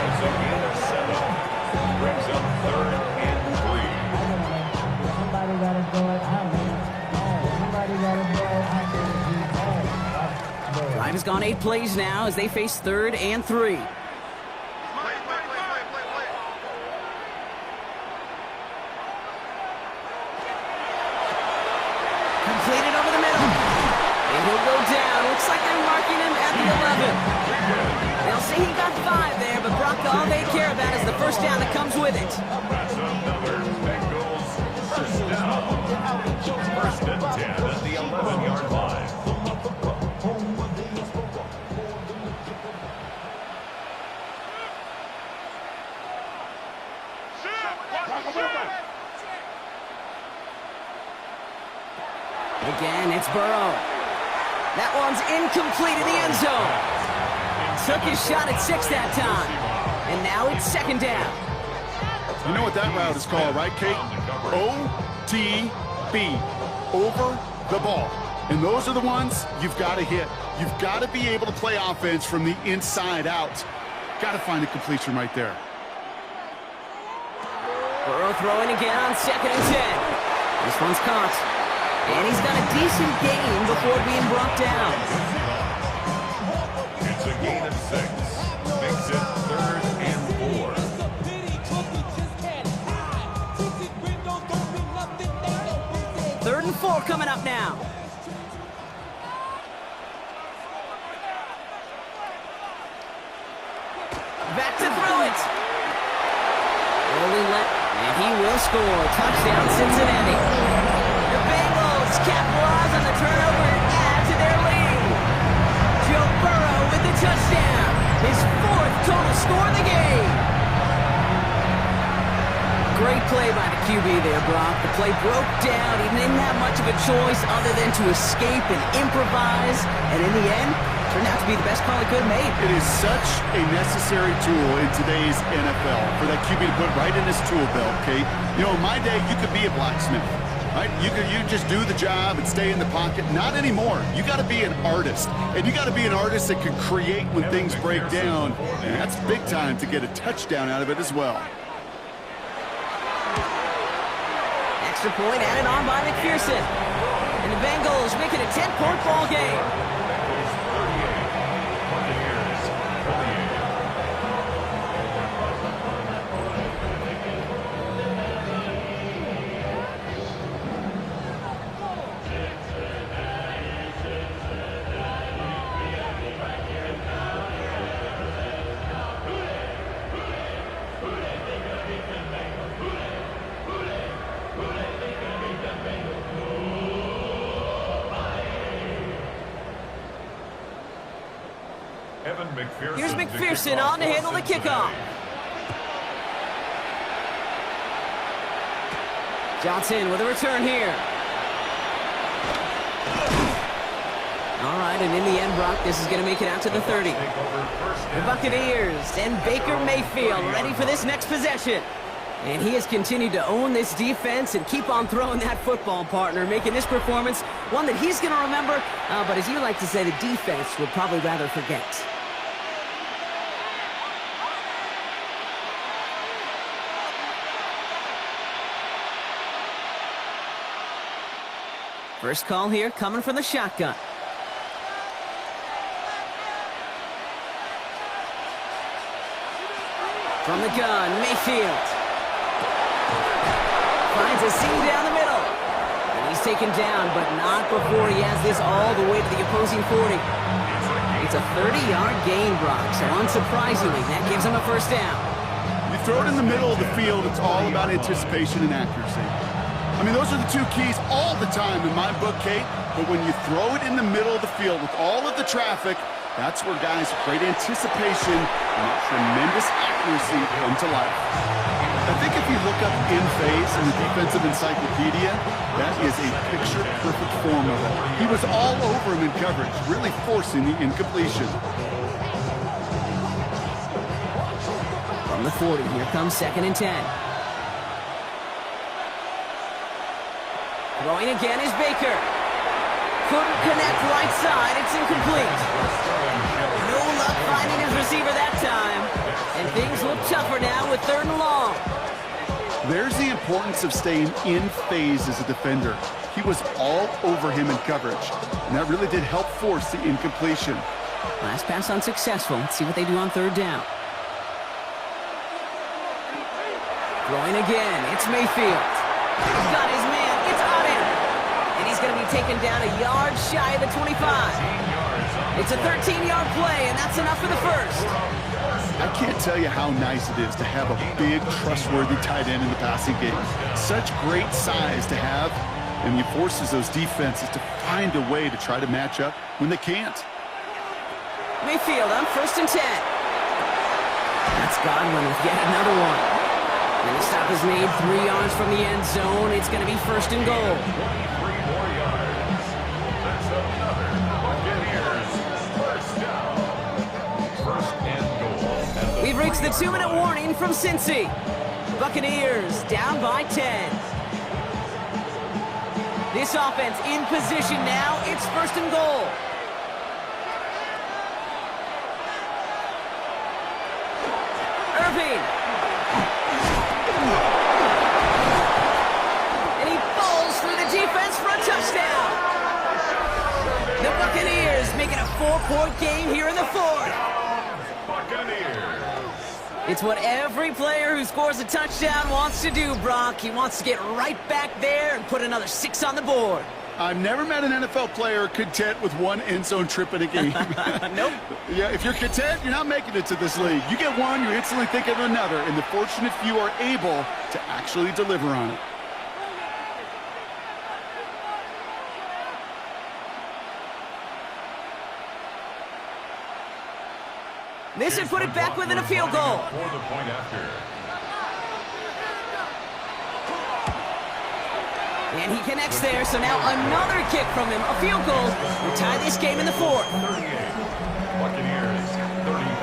It's a gain of 7. Brings up 3rd and 3. Drive has gone 8 plays now as they face 3rd and 3. Completed over the middle. And he'll go down. Looks like they're marking him at the 11. They'll say he got 5 there, but Brock, all they care about is the 1st down that comes with it. That's another Bengals first down. 1st and 10 at the 11-yard line. Again, it's Burrow. That one's incomplete in the end zone. Took his shot at 6 that time. And now it's 2nd down. You know what that route is called, right, Kate? OTB. Over the ball. And those are the ones you've got to hit. You've got to be able to play offense from the inside out. Got to find a completion right there. Burrow throwing again on 2nd and 10. This one's caught. And he's done a decent gain before being brought down. It's a gain of 6. Makes it 3rd and 4. 3rd and 4 coming up now. Back to throw it. Early let, and he will score. Touchdown, Cincinnati. The Bengals capitalize on the turnover and add to their lead. Joe Burrow with the touchdown. His 4th total score of the game. Great play by the QB there, Brock. The play broke down. He didn't have much of a choice other than to escape and improvise. And in the end, turned out to be the best call he could have made. It is such a necessary tool in today's NFL for that QB to put right in his tool belt, Kate. You know, in my day, you could be a blacksmith. Right? You just do the job and stay in the pocket. Not anymore. You got to be an artist. And you got to be an artist that can create when things break down. And that's big time to get a touchdown out of it as well. Extra point added on by McPherson. And the Bengals make it a 10-point ball game. Here's McPherson on to handle the kickoff. Johnson with a return here. All right, and in the end, Brock, this is going to make it out to the 30. The Buccaneers and Baker Mayfield ready for this next possession. And he has continued to own this defense and keep on throwing that football, partner, making this performance one that he's going to remember, but as you like to say, the defense would probably rather forget. First call here coming from the shotgun. From the gun, Mayfield finds a seam down the middle. And he's taken down, but not before he has this all the way to the opposing 40. It's a 30-yard gain, Brock, so unsurprisingly, that gives him a first down. You throw it in the middle of the field, it's all about anticipation and accuracy. I mean, those are the two keys all the time in my book, Kate. But when you throw it in the middle of the field with all of the traffic, that's where guys with great anticipation and tremendous accuracy come to life. I think if you look up in phase in the defensive encyclopedia, that is a picture-perfect form of it. He was all over him in coverage, really forcing the incompletion. From the 40, here comes 2nd and 10. Throwing again is Baker. Couldn't connect right side. It's incomplete. No luck finding his receiver that time. And things look tougher now with 3rd and long. There's the importance of staying in phase as a defender. He was all over him in coverage. And that really did help force the incompletion. Last pass unsuccessful. Let's see what they do on 3rd down. Throwing again. It's Mayfield. He's got his man. It's on him. And he's going to be taken down a yard shy of the 25. It's a 13-yard play, and that's enough for the first. I can't tell you how nice it is to have a big, trustworthy tight end in the passing game. Such great size to have, and he forces those defenses to find a way to try to match up when they can't. Mayfield on 1st and 10. That's Godwin with yet another one. And the stop is made 3 yards from the end zone. It's going to be 1st and goal. 23 more yards. That's another Buccaneers first down. 1st and goal. We've reached the 2-minute warning from Cincy. Buccaneers down by 10. This offense in position now. It's 1st and goal. Irving. And he falls through the defense for a touchdown. The Buccaneers making a 4-point game here in the 4th. Buccaneers. It's what every player who scores a touchdown wants to do, Brock. He wants to get right back there and put another 6 on the board. I've never met an NFL player content with one end zone trip in a game. Nope. Yeah, if you're content, you're not making it to this league. You get one, you instantly think of another, and the fortunate few are able to actually deliver on it. This would put it back within a field goal. For the point after. And he connects there, so now another kick from him. A field goal will tie this game in the 4th. 38. Buccaneers 35.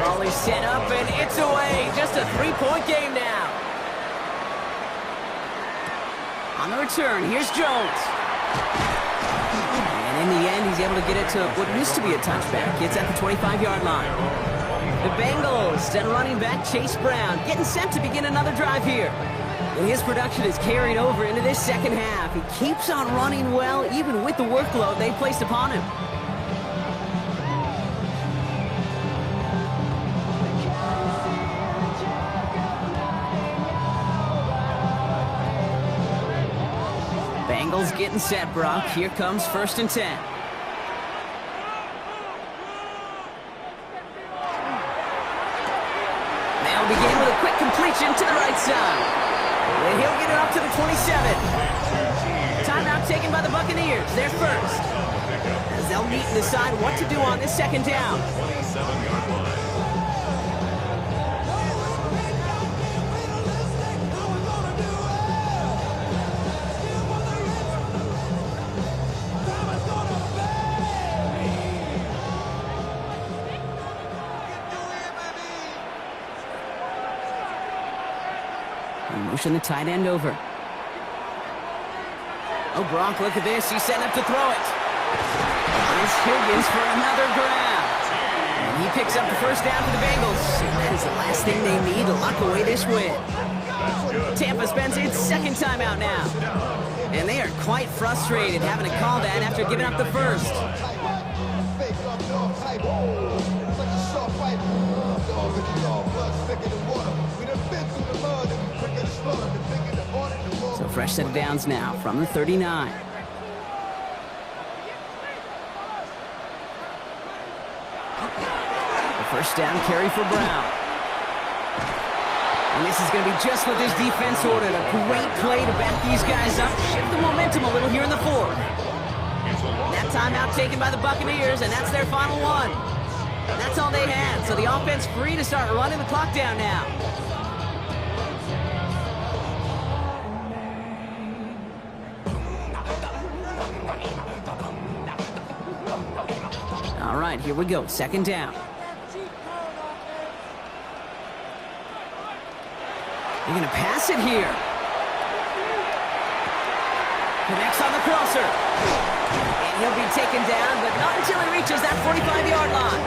Ball set up, and it's away. Just a 3-point game now. On the return, here's Jones. And in the end, he's able to get it to what used to be a touchback. It's at the 25-yard line. The Bengals and running back Chase Brown getting set to begin another drive here. And his production is carried over into this second half. He keeps on running well, even with the workload they placed upon him. Bengals getting set, Brock. Here comes 1st and 10. They'll begin with a quick completion to the right side. And he'll get it up to the 27. Timeout taken by the Buccaneers. They're first. As they'll meet and decide what to do on this 2nd down. Motion the tight end over. Oh, Brock, look at this. He's setting up to throw it. Here's Higgins for another grab. And he picks up the 1st down for the Bengals. And that is the last thing they need to lock away this win. Tampa spends its 2nd timeout now. And they are quite frustrated having to call that after giving up the 1st. So fresh set of downs now from the 39. The 1st down carry for Brown. And this is going to be just what this defense ordered. A great play to back these guys up, shift the momentum a little here in the 4th. That timeout taken by the Buccaneers, and that's their final one. And that's all they had, so the offense free to start running the clock down now. All right, here we go. 2nd down. They're going to pass it here. Connects on the crosser. And he'll be taken down, but not until he reaches that 45-yard line.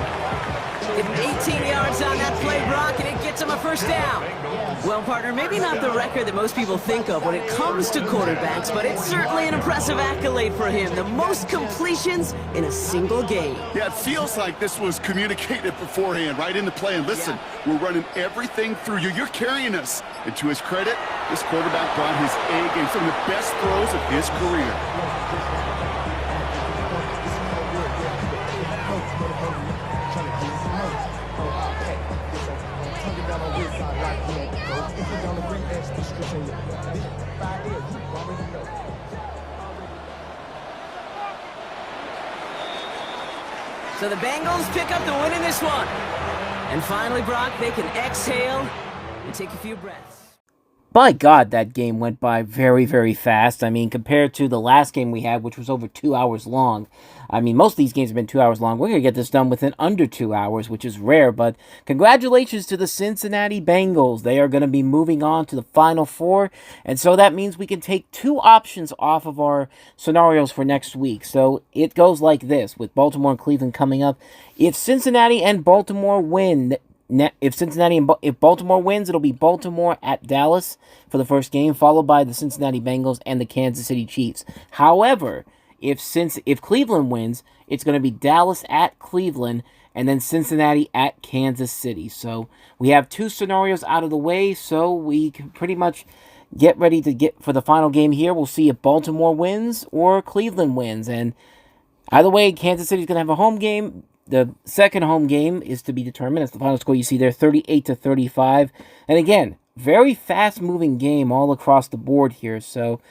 Give him 18 yards on that play, Brock, and it gets him a 1st down. Well, partner, maybe not the record that most people think of when it comes to quarterbacks, but it's certainly an impressive accolade for him. The most completions in a single game. Yeah, it feels like this was communicated beforehand, right in the play. And listen, we're running everything through you. You're carrying us. And to his credit, this quarterback brought his A game, some of the best throws of his career. So the Bengals pick up the win in this one. And finally, Brock, they can exhale and take a few breaths. By God, that game went by very, very fast. I mean, compared to the last game we had, which was over 2 hours long. I mean, most of these games have been 2 hours long. We're going to get this done within under 2 hours, which is rare. But congratulations to the Cincinnati Bengals. They are going to be moving on to the Final Four. And so that means we can take 2 options off of our scenarios for next week. So it goes like this, with Baltimore and Cleveland coming up. If Cincinnati and Baltimore win, if Baltimore wins, it'll be Baltimore at Dallas for the first game, followed by the Cincinnati Bengals and the Kansas City Chiefs. However, if Cleveland wins, it's going to be Dallas at Cleveland and then Cincinnati at Kansas City. So we have 2 scenarios out of the way, so we can pretty much get ready to get for the final game here. We'll see if Baltimore wins or Cleveland wins. And either way, Kansas City's going to have a home game. The second home game is to be determined. That's the final score you see there, 38-35. And again, very fast-moving game all across the board here. So,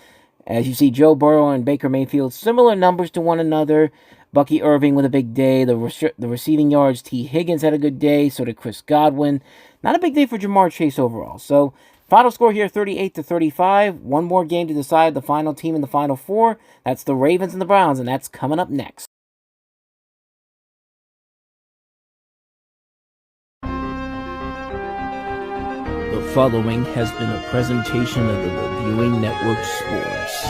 as you see, Joe Burrow and Baker Mayfield, similar numbers to one another. Bucky Irving with a big day. The receiving yards, T. Higgins had a good day. So did Chris Godwin. Not a big day for Jamar Chase overall. So, final score here, 38-35. One more game to decide the final team in the Final Four. That's the Ravens and the Browns, and that's coming up next. The following has been a presentation of the Reviewing Network Sports.